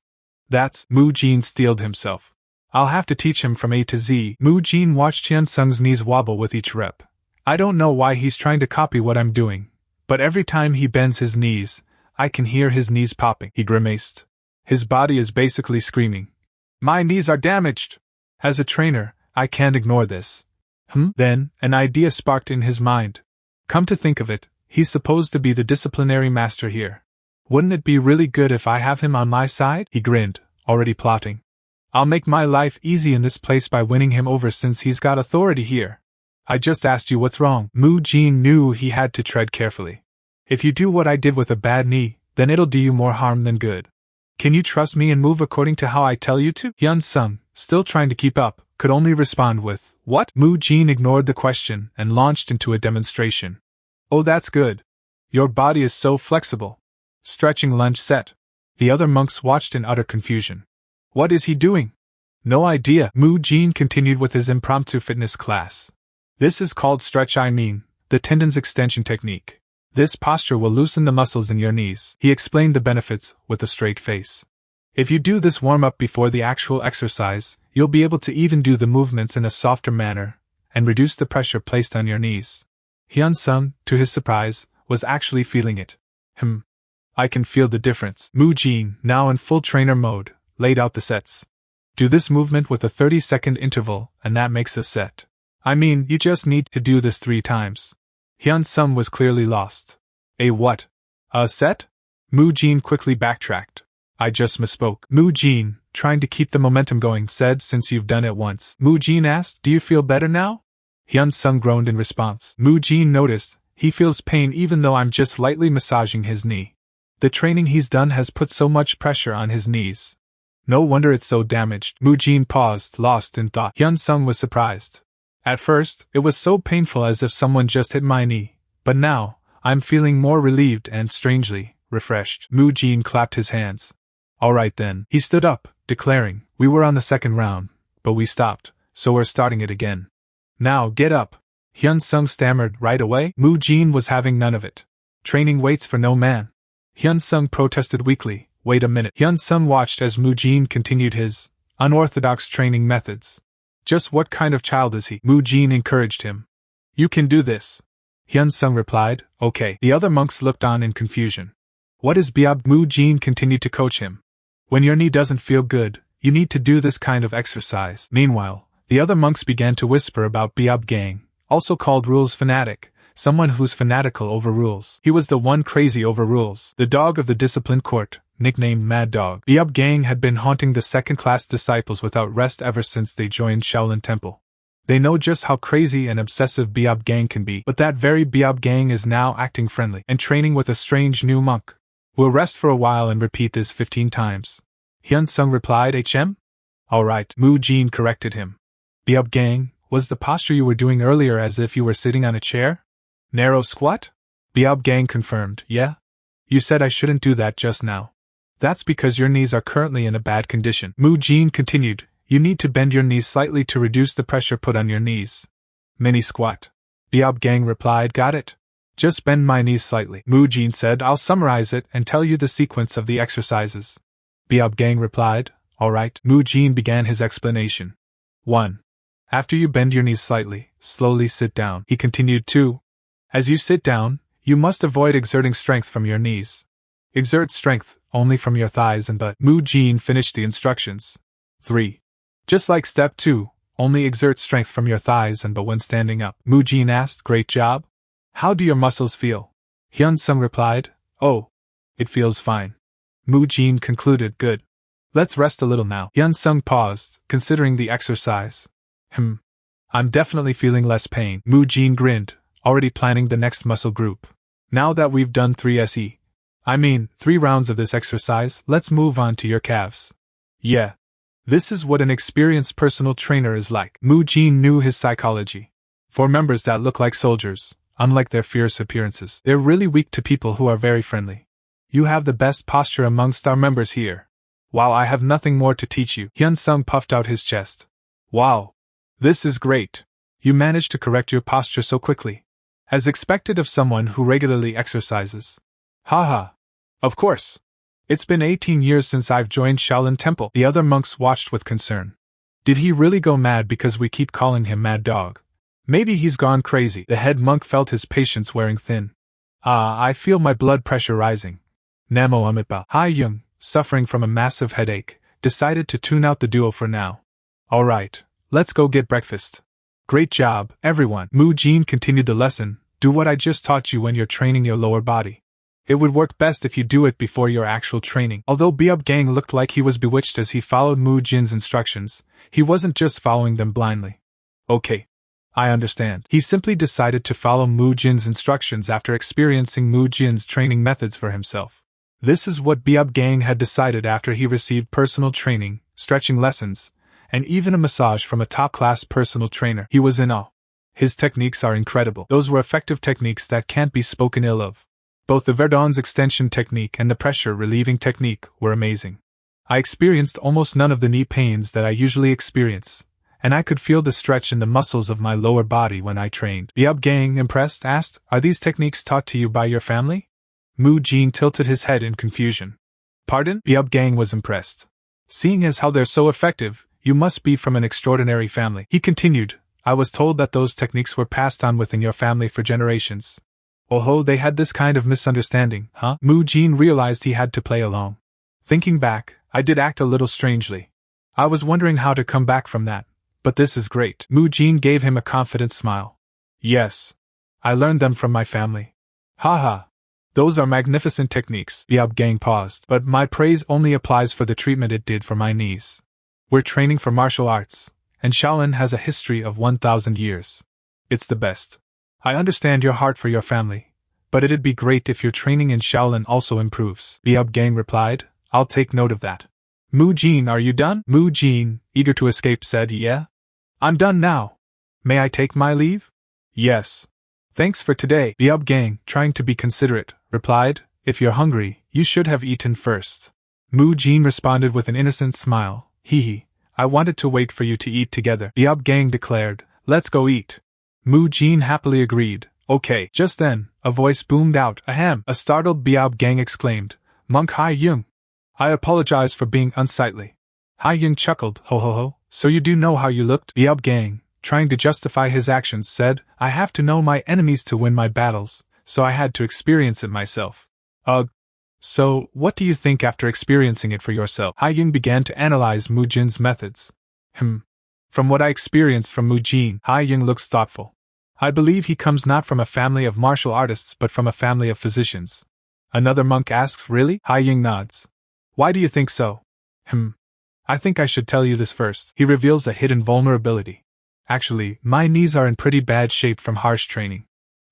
"That's..." Mujin steeled himself. "I'll have to teach him from A to Z." Mujin watched Hyun-sung's knees wobble with each rep. "I don't know why he's trying to copy what I'm doing, but every time he bends his knees, I can hear his knees popping." He grimaced. His body is basically screaming, "My knees are damaged! As a trainer, I can't ignore this." Then, an idea sparked in his mind. Come to think of it, he's supposed to be the disciplinary master here. Wouldn't it be really good if I have him on my side? He grinned, already plotting. I'll make my life easy in this place by winning him over since he's got authority here. I just asked you what's wrong. Mujin knew he had to tread carefully. If you do what I did with a bad knee, then it'll do you more harm than good. Can you trust me and move according to how I tell you to? Hyun-sung, still trying to keep up, could only respond with, "What?" Mujin ignored the question and launched into a demonstration. "Oh, that's good. Your body is so flexible. Stretching lunge set. The other monks watched in utter confusion. What is he doing? No idea. Mu Jin continued with his impromptu fitness class. This is called stretch, the tendons extension technique. This posture will loosen the muscles in your knees. He explained the benefits with a straight face. If you do this warm-up before the actual exercise, you'll be able to even do the movements in a softer manner and reduce the pressure placed on your knees. Hyun-sung, to his surprise, was actually feeling it. I can feel the difference. Mu Jin, now in full trainer mode, laid out the sets. Do this movement with a 30-second interval, and that makes a set. You just need to do this 3 times. Hyun-sung was clearly lost. A what? A set? Mu Jin quickly backtracked. I just misspoke. Mu Jin, trying to keep the momentum going, said, since you've done it once. Mu Jin asked, do you feel better now? Hyun-sung groaned in response. Mu Jin noticed, he feels pain even though I'm just lightly massaging his knee. The training he's done has put so much pressure on his knees. No wonder it's so damaged. Mu Jin paused, lost in thought. Hyun-sung was surprised. At first, it was so painful as if someone just hit my knee, but now, I'm feeling more relieved and, strangely, refreshed. Mu Jin clapped his hands. Alright then. He stood up, declaring, we were on the 2nd round, but we stopped, so we're starting it again. Now get up. Hyun-sung stammered. Right away? Mu Jin was having none of it. Training waits for no man. Hyun-sung protested weakly. Wait a minute. Hyun-sung watched as Mu Jin continued his unorthodox training methods. Just what kind of child is he? Mu Jin encouraged him. You can do this. Hyun-sung replied, okay. The other monks looked on in confusion. What is Biob? Mu Jin continued to coach him. When your knee doesn't feel good, you need to do this kind of exercise. Meanwhile, the other monks began to whisper about Biob Gang, also called rules fanatic, someone who's fanatical over rules. He was the one crazy over rules, the dog of the discipline court, nicknamed Mad Dog. Biob Gang had been haunting the 2nd-class disciples without rest ever since they joined Shaolin Temple. They know just how crazy and obsessive Biob Gang can be, but that very Biob Gang is now acting friendly and training with a strange new monk. We'll rest for a while and repeat this 15 times. Hyun-sung replied, Alright, Mu Jin corrected him. Biob Gang, was the posture you were doing earlier as if you were sitting on a chair? Narrow squat? Biob Gang confirmed, yeah. You said I shouldn't do that just now. That's because your knees are currently in a bad condition. Mu Jin continued, you need to bend your knees slightly to reduce the pressure put on your knees. Mini squat. Biob Gang replied, got it. Just bend my knees slightly. Mu Jin said, I'll summarize it and tell you the sequence of the exercises. Biob Gang replied, alright. Mu Jin began his explanation. 1. After you bend your knees slightly, slowly sit down. He continued, 2. As you sit down, you must avoid exerting strength from your knees. Exert strength only from your thighs and butt. Mu Jin finished the instructions. 3. Just like step 2, only exert strength from your thighs and butt when standing up. Mu Jin asked, great job. How do your muscles feel? Hyun-sung replied, oh, it feels fine. Mu Jin concluded, good. Let's rest a little now. Hyun-sung paused, considering the exercise. I'm definitely feeling less pain. Mu Jin grinned, already planning the next muscle group. Now that we've done 3 rounds of this exercise, let's move on to your calves. Yeah. This is what an experienced personal trainer is like. Mu Jin knew his psychology. For members that look like soldiers, unlike their fierce appearances, they're really weak to people who are very friendly. You have the best posture amongst our members here. While I have nothing more to teach you, Hyun-sung puffed out his chest. Wow. This is great. You managed to correct your posture so quickly. As expected of someone who regularly exercises. Haha. Of course. It's been 18 years since I've joined Shaolin Temple. The other monks watched with concern. Did he really go mad because we keep calling him Mad Dog? Maybe he's gone crazy. The head monk felt his patience wearing thin. I feel my blood pressure rising. Namo Amitba. Ha-young, suffering from a massive headache, decided to tune out the duo for now. Alright, let's go get breakfast. Great job, everyone. Mu Jin continued the lesson. Do what I just taught you when you're training your lower body. It would work best if you do it before your actual training. Although Biob Gang looked like he was bewitched as he followed Mu Jin's instructions, he wasn't just following them blindly. Okay. I understand. He simply decided to follow Mu Jin's instructions after experiencing Mu Jin's training methods for himself. This is what Biob Gang had decided after he received personal training, stretching lessons, and even a massage from a top-class personal trainer. He was in awe. His techniques are incredible. Those were effective techniques that can't be spoken ill of. Both the Verdon's extension technique and the pressure relieving technique were amazing. I experienced almost none of the knee pains that I usually experience, and I could feel the stretch in the muscles of my lower body when I trained. Biab Gang, impressed, asked, "Are these techniques taught to you by your family?" Mu Jin tilted his head in confusion. "Pardon?" Biab Gang was impressed. "Seeing as how they're so effective, you must be from an extraordinary family." He continued, "I was told that those techniques were passed on within your family for generations." Oh, they had this kind of misunderstanding, huh? Mu Jin realized he had to play along. Thinking back, I did act a little strangely. I was wondering how to come back from that, but this is great. Mu Jin gave him a confident smile. "Yes. I learned them from my family." "Haha. Those are magnificent techniques." Biab Gang paused. "But my praise only applies for the treatment it did for my knees. We're training for martial arts, and Shaolin has a history of 1,000 years. It's the best. I understand your heart for your family, but it'd be great if your training in Shaolin also improves." Biab Gang replied, "I'll take note of that." "Mu Jin, are you done?" Mu Jin, eager to escape, said, "Yeah. I'm done now. May I take my leave?" "Yes. Thanks for today." Biab Gang, trying to be considerate, replied, "If you're hungry, you should have eaten first." Mu Jin responded with an innocent smile, "Hee, I wanted to wait for you to eat together." Biab Gang declared, "Let's go eat." Mu Jin happily agreed, "Okay." Just then, a voice boomed out, "Ahem!" A startled Biab Gang exclaimed, "Monk Hai Yung. I apologize for being unsightly." Hai Yung chuckled, "Ho ho ho, so you do know how you looked?" Biab Gang, trying to justify his actions, said, "I have to know my enemies to win my battles, so I had to experience it myself." "Ugh. So, what do you think after experiencing it for yourself?" Hai Yung began to analyze Mu Jin's methods. From what I experienced from Mu Jin," Hai Yung looks thoughtful. "I believe he comes not from a family of martial artists but from a family of physicians." Another monk asks, "Really?" Hai Yung nods. "Why do you think so?" I think I should tell you this first." He reveals a hidden vulnerability. "Actually, my knees are in pretty bad shape from harsh training."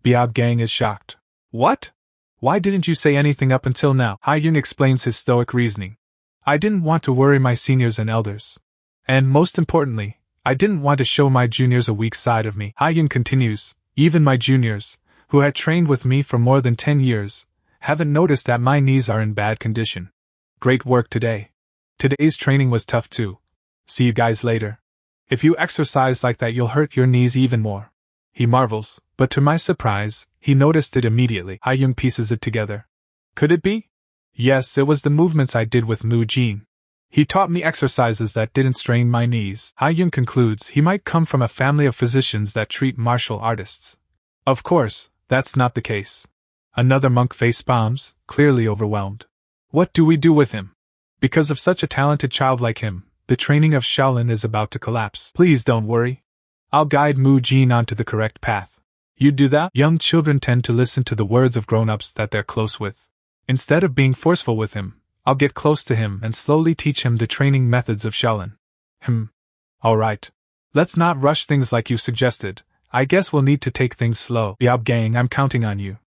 Biab Gang is shocked. "What? Why didn't you say anything up until now?" Hai Yung explains his stoic reasoning. "I didn't want to worry my seniors and elders. And most importantly, I didn't want to show my juniors a weak side of me." Hai Yung continues, "Even my juniors, who had trained with me for more than 10 years, haven't noticed that my knees are in bad condition. Great work today. Today's training was tough too. See you guys later. If you exercise like that, you'll hurt your knees even more." He marvels, but to my surprise, he noticed it immediately. Hai Yung pieces it together. "Could it be?" "Yes, it was the movements I did with Mu Jin. He taught me exercises that didn't strain my knees." Hai Yung concludes he might come from a family of physicians that treat martial artists. Of course, that's not the case. Another monk face palms, clearly overwhelmed. "What do we do with him? Because of such a talented child like him, the training of Shaolin is about to collapse." "Please don't worry. I'll guide Mu Jin onto the correct path." "You do that?" Young children tend to listen to the words of grown-ups that they're close with. Instead of being forceful with him, I'll get close to him and slowly teach him the training methods of Shaolin. Alright. Let's not rush things like you suggested. I guess we'll need to take things slow. Biab Gang, I'm counting on you.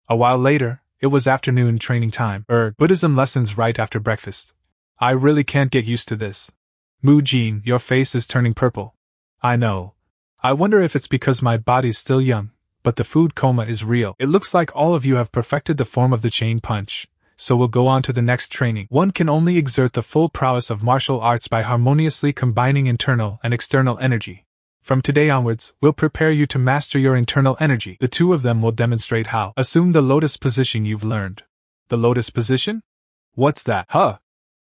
A while later, it was afternoon training time. Buddhism lessons right after breakfast. I really can't get used to this. Mu Jin, your face is turning purple. I know. I wonder if it's because my body's still young, but the food coma is real. It looks like all of you have perfected the form of the chain punch. So we'll go on to the next training. One can only exert the full prowess of martial arts by harmoniously combining internal and external energy. From today onwards, we'll prepare you to master your internal energy. The two of them will demonstrate how. Assume the lotus position you've learned. The lotus position? What's that?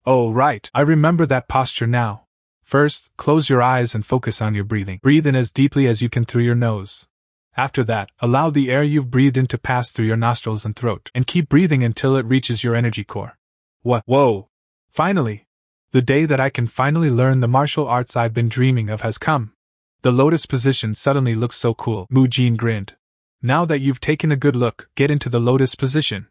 Oh, right. I remember that posture now. First, close your eyes and focus on your breathing. Breathe in as deeply as you can through your nose. After that, allow the air you've breathed in to pass through your nostrils and throat, and keep breathing until it reaches your energy core. Whoa! Finally! The day that I can finally learn the martial arts I've been dreaming of has come. The lotus position suddenly looks so cool. Mu Jin grinned. Now that you've taken a good look, get into the lotus position.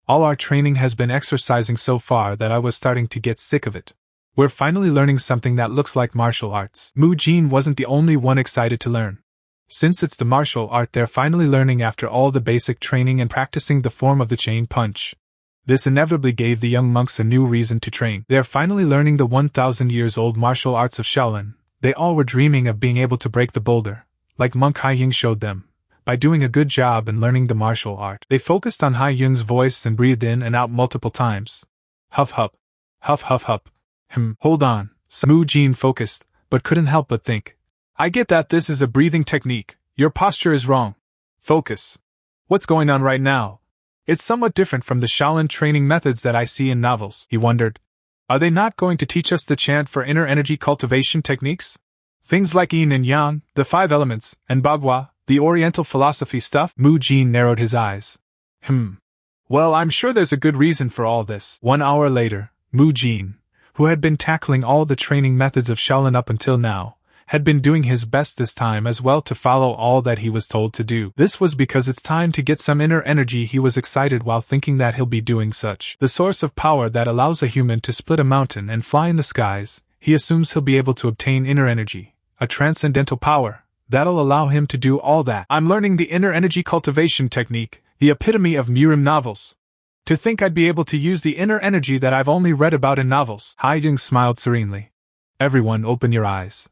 All our training has been exercising so far that I was starting to get sick of it. We're finally learning something that looks like martial arts. Mu Jin wasn't the only one excited to learn. Since it's the martial art they're finally learning after all the basic training and practicing the form of the chain punch. This inevitably gave the young monks a new reason to train. They're finally learning the 1,000 years old martial arts of Shaolin. They all were dreaming of being able to break the boulder, like Monk Hai Ying showed them, by doing a good job in learning the martial art. They focused on Ha-Young's voice and breathed in and out multiple times. Huff huff. Huff huff huff. Hold on. Mu Jin focused, but couldn't help but think. I get that this is a breathing technique. Your posture is wrong. Focus. What's going on right now? It's somewhat different from the Shaolin training methods that I see in novels, he wondered. Are they not going to teach us the chant for inner energy cultivation techniques? Things like yin and yang, the 5 elements, and bagua, the Oriental philosophy stuff? Mu Jin narrowed his eyes. Well, I'm sure there's a good reason for all this. 1 hour later, Mu Jin, who had been tackling all the training methods of Shaolin up until now, had been doing his best this time as well to follow all that he was told to do. This was because it's time to get some inner energy. He was excited while thinking that he'll be doing such. The source of power that allows a human to split a mountain and fly in the skies, he assumes he'll be able to obtain inner energy, a transcendental power, that'll allow him to do all that. I'm learning the inner energy cultivation technique, the epitome of Murim novels. To think I'd be able to use the inner energy that I've only read about in novels. Ha-Young smiled serenely. Everyone open your eyes.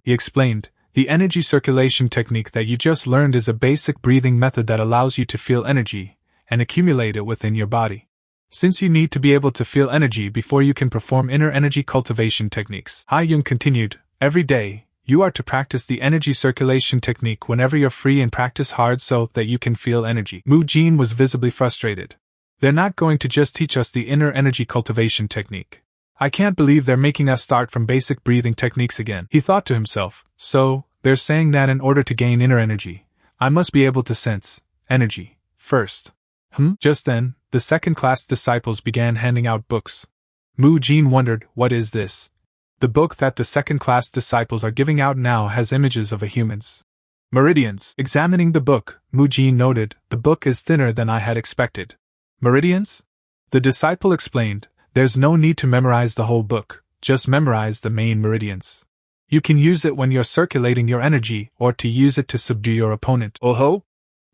He explained, the energy circulation technique that you just learned is a basic breathing method that allows you to feel energy and accumulate it within your body. Since you need to be able to feel energy before you can perform inner energy cultivation techniques. Ha-Young continued, every day, you are to practice the energy circulation technique whenever you're free and practice hard so that you can feel energy. Mu Jin was visibly frustrated. They're not going to just teach us the inner energy cultivation technique. I can't believe they're making us start from basic breathing techniques again. He thought to himself, so, they're saying that in order to gain inner energy, I must be able to sense energy first. Just then, the second-class disciples began handing out books. Mu Jin wondered, what is this? The book that the second-class disciples are giving out now has images of a human's meridians. Examining the book, Mu Jin noted, the book is thinner than I had expected. Meridians? The disciple explained, there's no need to memorize the whole book, just memorize the main meridians. You can use it when you're circulating your energy or to use it to subdue your opponent. Oh-ho?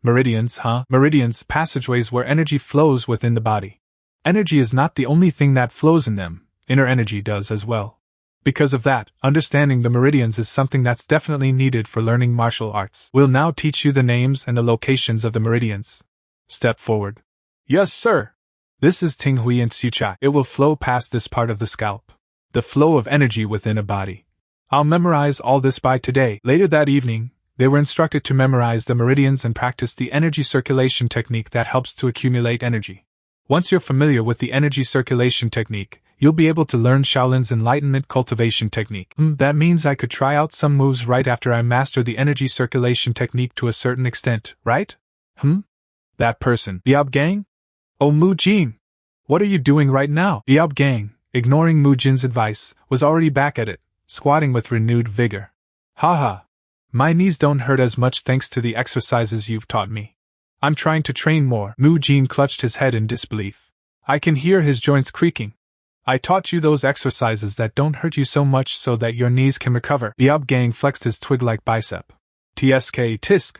Meridians, huh? Meridians, passageways where energy flows within the body. Energy is not the only thing that flows in them, inner energy does as well. Because of that, understanding the meridians is something that's definitely needed for learning martial arts. We'll now teach you the names and the locations of the meridians. Step forward. Yes, sir. This is Tinghui and Tsuchai. It will flow past this part of the scalp. The flow of energy within a body. I'll memorize all this by today. Later that evening, they were instructed to memorize the meridians and practice the energy circulation technique that helps to accumulate energy. Once you're familiar with the energy circulation technique, you'll be able to learn Shaolin's enlightenment cultivation technique. That means I could try out some moves right after I master the energy circulation technique to a certain extent, right? That person. Biab Gang? Oh, Mu Jin! What are you doing right now? Biab Gang, ignoring Mu Jin's advice, was already back at it, squatting with renewed vigor. Haha. My knees don't hurt as much thanks to the exercises you've taught me. I'm trying to train more. Mu Jin clutched his head in disbelief. I can hear his joints creaking. I taught you those exercises that don't hurt you so much so that your knees can recover. Biab Gang flexed his twig-like bicep. Tisk.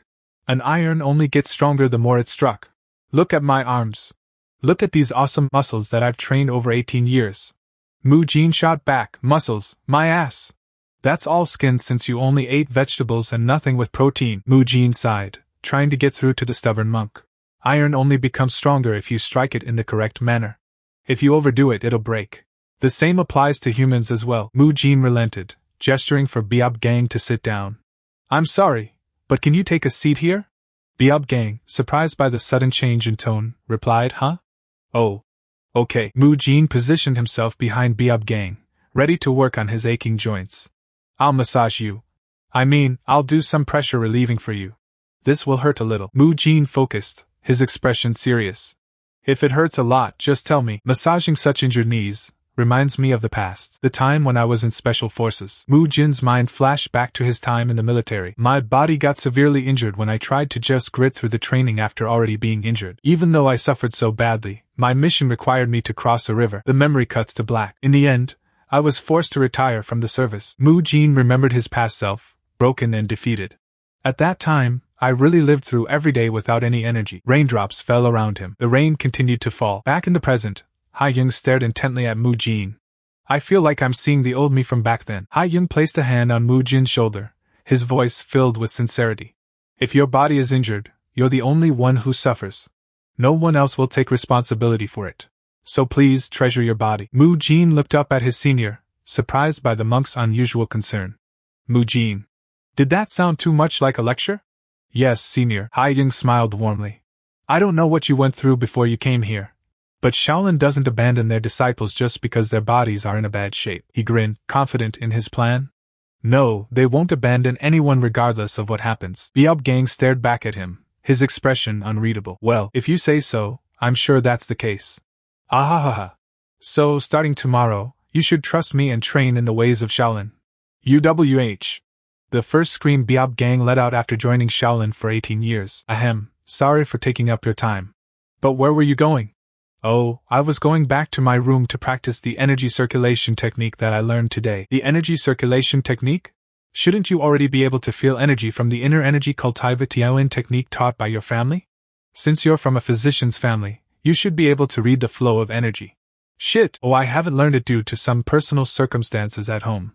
An iron only gets stronger the more it's struck. Look at my arms. Look at these awesome muscles that I've trained over 18 years. Mu Jin shot back, muscles, my ass. That's all skin since you only ate vegetables and nothing with protein. Mu Jin sighed, trying to get through to the stubborn monk. Iron only becomes stronger if you strike it in the correct manner. If you overdo it, it'll break. The same applies to humans as well. Mu Jin relented, gesturing for Biab Gang to sit down. I'm sorry, but can you take a seat here? Biab Gang, surprised by the sudden change in tone, replied, huh? Oh. Okay. Mu Jin positioned himself behind Biab Gang, ready to work on his aching joints. I'll massage you. I'll do some pressure relieving for you. This will hurt a little. Mu Jin focused, his expression serious. If it hurts a lot, just tell me. Massaging such injured knees reminds me of the past. The time when I was in special forces. Mu Jin's mind flashed back to his time in the military. My body got severely injured when I tried to just grit through the training after already being injured. Even though I suffered so badly, my mission required me to cross a river. The memory cuts to black. In the end, I was forced to retire from the service. Mu Jin remembered his past self, broken and defeated. At that time, I really lived through every day without any energy. Raindrops fell around him. The rain continued to fall. Back in the present, Ha-Young stared intently at Mu Jin. I feel like I'm seeing the old me from back then. Ha-Young placed a hand on Mu Jin's shoulder, his voice filled with sincerity. If your body is injured, you're the only one who suffers. No one else will take responsibility for it. So please treasure your body. Mu Jin looked up at his senior, surprised by the monk's unusual concern. Mu Jin. Did that sound too much like a lecture? Yes, senior. Haiying smiled warmly. I don't know what you went through before you came here. But Shaolin doesn't abandon their disciples just because their bodies are in a bad shape. He grinned, confident in his plan. No, they won't abandon anyone regardless of what happens. Biab-gang stared back at him, his expression unreadable. Well, if you say so, I'm sure that's the case. Ahahaha. So, starting tomorrow, you should trust me and train in the ways of Shaolin. UWH. The first scream Biab-gang let out after joining Shaolin for 18 years. Ahem, sorry for taking up your time. But where were you going? Oh, I was going back to my room to practice the energy circulation technique that I learned today. The energy circulation technique? Shouldn't you already be able to feel energy from the inner energy cultivation technique taught by your family? Since you're from a physician's family, you should be able to read the flow of energy. Shit! Oh, I haven't learned it due to some personal circumstances at home.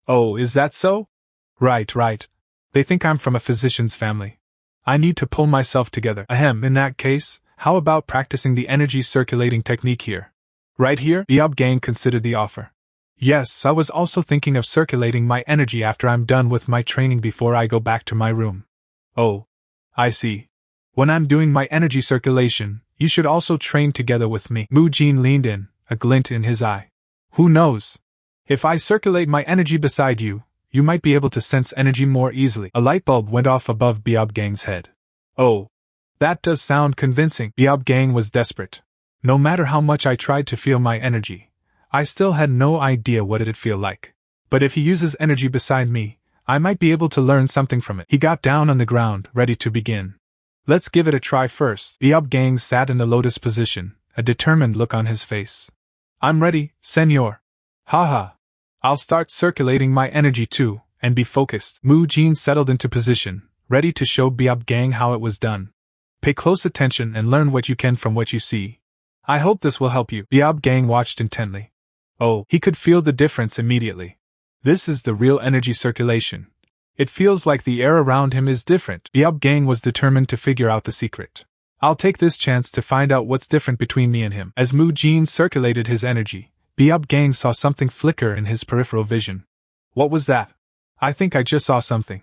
Oh, is that so? Right. They think I'm from a physician's family. I need to pull myself together. Ahem, in that case, how about practicing the energy circulating technique here? Right here? Biab-gang considered the offer. Yes, I was also thinking of circulating my energy after I'm done with my training before I go back to my room. Oh, I see. When I'm doing my energy circulation, you should also train together with me. Mu Jin leaned in, a glint in his eye. Who knows? If I circulate my energy beside you, you might be able to sense energy more easily. A light bulb went off above Biab-gang's head. Oh. That does sound convincing. Biab-gang was desperate. No matter how much I tried to feel my energy, I still had no idea what it'd feel like. But if he uses energy beside me, I might be able to learn something from it. He got down on the ground, ready to begin. Let's give it a try first. Biab-gang sat in the lotus position, a determined look on his face. I'm ready, senor. Haha. I'll start circulating my energy too, and be focused. Mu Jin settled into position, ready to show Biab-gang how it was done. Pay close attention and learn what you can from what you see. I hope this will help you. Biab-gang watched intently. Oh, he could feel the difference immediately. This is the real energy circulation. It feels like the air around him is different. Biab-gang was determined to figure out the secret. I'll take this chance to find out what's different between me and him. As Mu Jin circulated his energy, Biab-gang saw something flicker in his peripheral vision. What was that? I think I just saw something.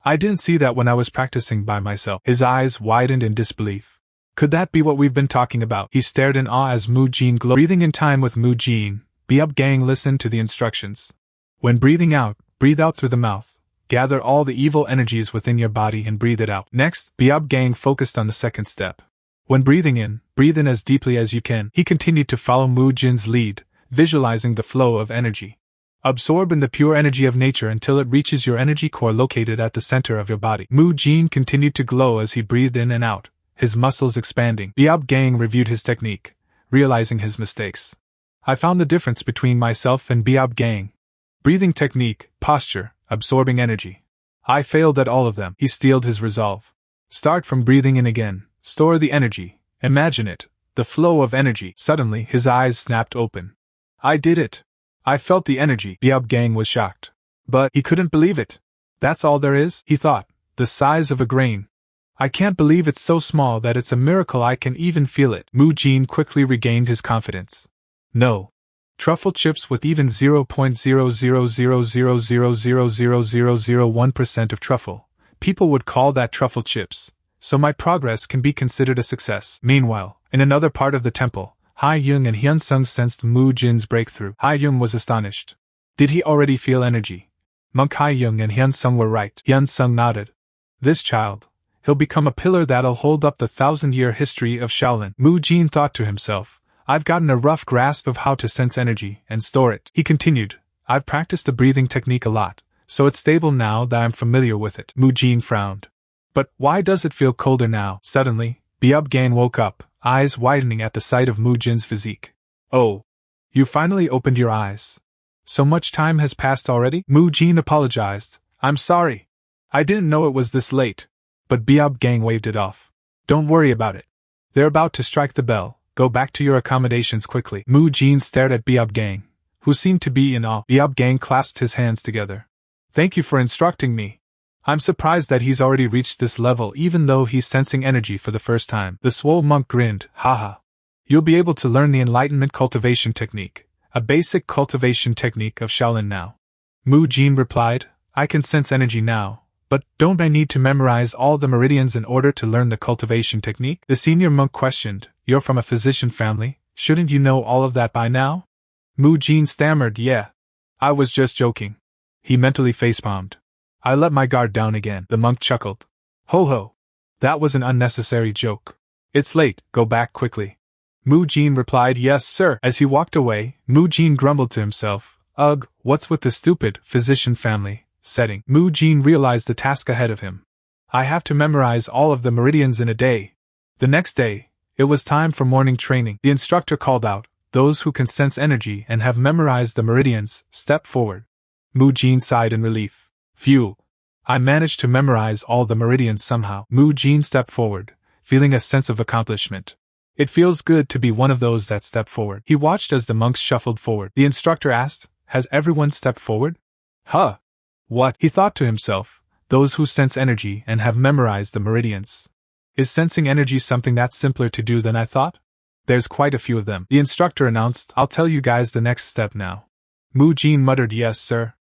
I didn't see that when I was practicing by myself. His eyes widened in disbelief. Could that be what we've been talking about? He stared in awe as Mu Jin glowed. Breathing in time with Mu Jin, Biab-gang listened to the instructions. When breathing out, breathe out through the mouth. Gather all the evil energies within your body and breathe it out. Next, Biab-gang focused on the second step. When breathing in, breathe in as deeply as you can. He continued to follow Mu Jin's lead, visualizing the flow of energy. Absorb in the pure energy of nature until it reaches your energy core located at the center of your body. Mu Jin continued to glow as he breathed in and out, his muscles expanding. Biab-gang reviewed his technique, realizing his mistakes. I found the difference between myself and Biab-gang. Breathing technique, posture, absorbing energy. I failed at all of them. He steeled his resolve. Start from breathing in again, store the energy, imagine it, the flow of energy. Suddenly his eyes snapped open. I did it. I felt the energy. Biab-gang was shocked. But he couldn't believe it. That's all there is, he thought, the size of a grain. I can't believe it's so small that it's a miracle I can even feel it. Mu Jin quickly regained his confidence. No. Truffle chips with even 0.00000000001% of truffle. People would call that truffle chips, so my progress can be considered a success. Meanwhile, in another part of the temple, Haiying and Hyunsung sensed Mu Jin's breakthrough. Haiying was astonished. Did he already feel energy? Monk Haiying and Hyunsung were right. Hyunsung nodded. This child, he'll become a pillar that'll hold up the 1,000-year history of Shaolin. Mu Jin thought to himself, I've gotten a rough grasp of how to sense energy and store it. He continued, I've practiced the breathing technique a lot, so it's stable now that I'm familiar with it. Mu Jin frowned. But why does it feel colder now? Suddenly, Biab-gang woke up, eyes widening at the sight of Mu Jin's physique. Oh, you finally opened your eyes. So much time has passed already? Mu Jin apologized. I'm sorry. I didn't know it was this late. But Biab-gang waved it off. Don't worry about it. They're about to strike the bell. Go back to your accommodations quickly. Mu Jin stared at Biab-gang, who seemed to be in awe. Biab-gang clasped his hands together. Thank you for instructing me. I'm surprised that he's already reached this level even though he's sensing energy for the first time. The swole monk grinned, haha. You'll be able to learn the enlightenment cultivation technique, a basic cultivation technique of Shaolin now. Mu Jin replied, I can sense energy now, but don't I need to memorize all the meridians in order to learn the cultivation technique? The senior monk questioned, You're from a physician family, shouldn't you know all of that by now? Mu Jin stammered, Yeah. I was just joking. He mentally facepalmed. I let my guard down again. The monk chuckled. Ho ho. That was an unnecessary joke. It's late, go back quickly. Mu Jin replied, Yes, sir. As he walked away, Mu Jin grumbled to himself, Ugh, what's with this stupid physician family setting? Mu Jin realized the task ahead of him. I have to memorize all of the meridians in a day. The next day, it was time for morning training. The instructor called out, Those who can sense energy and have memorized the meridians, step forward. Mu Jin sighed in relief. Phew. I managed to memorize all the meridians somehow. Mu Jin stepped forward, feeling a sense of accomplishment. It feels good to be one of those that step forward. He watched as the monks shuffled forward. The instructor asked, Has everyone stepped forward? Huh. What? He thought to himself, those who sense energy and have memorized the meridians. Is sensing energy something that's simpler to do than I thought? There's quite a few of them. The instructor announced, I'll tell you guys the next step now. Mu Jin muttered, Yes, sir.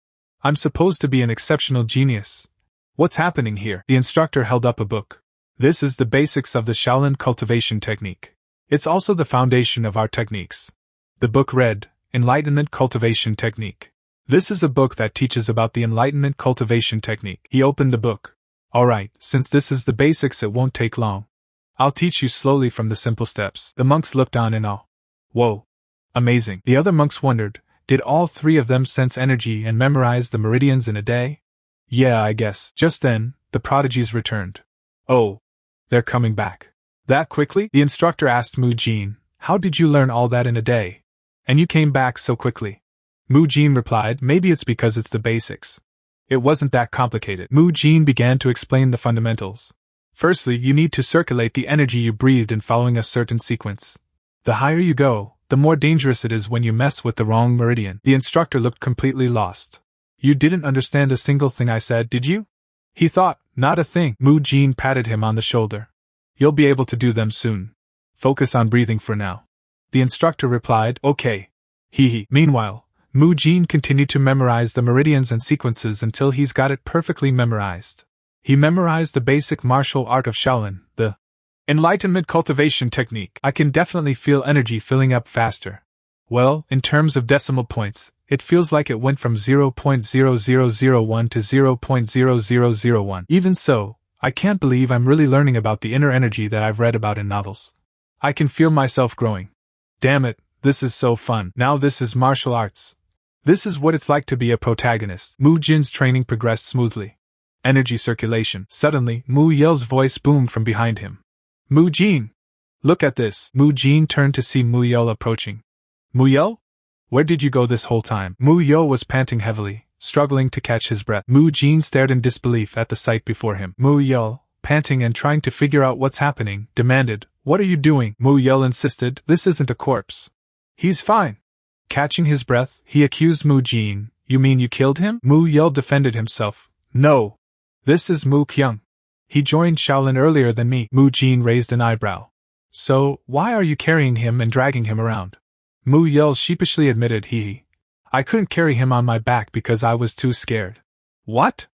I'm supposed to be an exceptional genius. What's happening here? The instructor held up a book. This is the basics of the Shaolin cultivation technique. It's also the foundation of our techniques. The book read, Enlightenment Cultivation Technique. This is a book that teaches about the enlightenment cultivation technique. He opened the book. Alright, since this is the basics it won't take long. I'll teach you slowly from the simple steps. The monks looked on in awe. Whoa. Amazing. The other monks wondered, did all three of them sense energy and memorize the meridians in a day? Yeah, I guess. Just then, the prodigies returned. Oh. They're coming back. That quickly? The instructor asked Mu Jin, How did you learn all that in a day? And you came back so quickly? Mu Jin replied, Maybe it's because it's the basics. It wasn't that complicated. Mu Jin began to explain the fundamentals. Firstly, you need to circulate the energy you breathed in following a certain sequence. The higher you go, the more dangerous it is when you mess with the wrong meridian. The instructor looked completely lost. You didn't understand a single thing I said, did you? He thought, Not a thing. Mu Jin patted him on the shoulder. You'll be able to do them soon. Focus on breathing for now. The instructor replied, Okay. Hee. Meanwhile, Mu Jin continued to memorize the meridians and sequences until he's got it perfectly memorized. He memorized the basic martial art of Shaolin, the enlightenment cultivation technique. I can definitely feel energy filling up faster. Well, in terms of decimal points, it feels like it went from 0.0001 to 0.0001. Even so, I can't believe I'm really learning about the inner energy that I've read about in novels. I can feel myself growing. Damn it, this is so fun. Now this is martial arts. This is what it's like to be a protagonist. Mu Jin's training progressed smoothly. Energy circulation. Suddenly, Mu Yel's voice boomed from behind him. Mu Jin! Look at this. Mu Jin turned to see Mu Yel approaching. Mu Yel? Where did you go this whole time? Mu Yel was panting heavily, struggling to catch his breath. Mu Jin stared in disbelief at the sight before him. Mu Yel, panting and trying to figure out what's happening, demanded, What are you doing? Mu Yel insisted, This isn't a corpse. He's fine. Catching his breath, he accused Mu Jin, You mean you killed him? Mu Yel defended himself. No. This is Mu Kyung. He joined Shaolin earlier than me. Mu Jin raised an eyebrow. So, why are you carrying him and dragging him around? Mu Yel sheepishly admitted, I couldn't carry him on my back because I was too scared. What?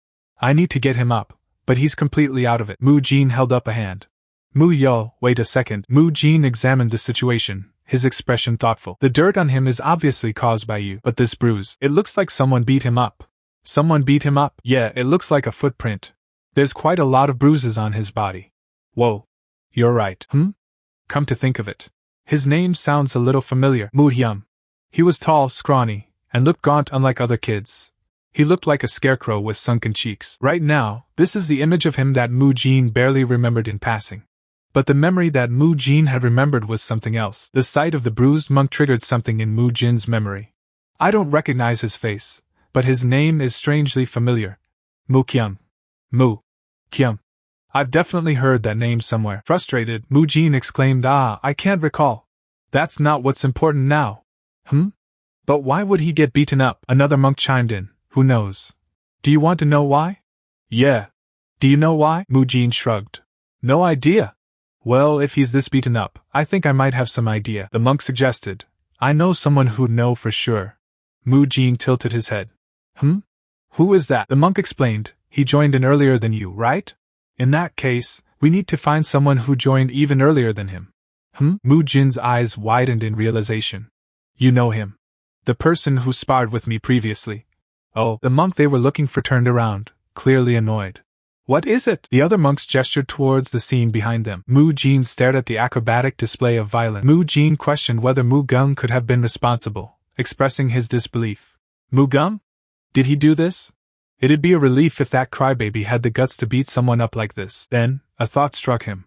I need to get him up, but he's completely out of it. Mu Jin held up a hand. Mu Yel, wait a second. Mu Jin examined the situation, his expression thoughtful. The dirt on him is obviously caused by you, but this bruise, it looks like someone beat him up. Someone beat him up? Yeah, it looks like a footprint. There's quite a lot of bruises on his body. Whoa. You're right. Come to think of it. His name sounds a little familiar. Mu Hyum. He was tall, scrawny, and looked gaunt unlike other kids. He looked like a scarecrow with sunken cheeks. Right now, this is the image of him that Mu Jin barely remembered in passing. But the memory that Mu Jin had remembered was something else. The sight of the bruised monk triggered something in Mu Jin's memory. I don't recognize his face, but his name is strangely familiar. Mu Kyum. Mu Kyum. I've definitely heard that name somewhere. Frustrated, Mu Jin exclaimed, I can't recall. That's not what's important now. But why would he get beaten up? Another monk chimed in, Who knows? Do you want to know why? Yeah, Do you know why? Mu Jin shrugged. No idea. Well, if he's this beaten up, I think I might have some idea, the monk suggested. I know someone who'd know for sure. Mu Jin tilted his head. Who is that? The monk explained. He joined in earlier than you, right? In that case, we need to find someone who joined even earlier than him. Mu Jin's eyes widened in realization. You know him. The person who sparred with me previously. Oh, the monk they were looking for turned around, clearly annoyed. What is it? The other monks gestured towards the scene behind them. Mu Jin stared at the acrobatic display of violence. Mu Jin questioned whether Mu Gung could have been responsible, expressing his disbelief. Mu Gung? Did he do this? It'd be a relief if that crybaby had the guts to beat someone up like this. Then, a thought struck him.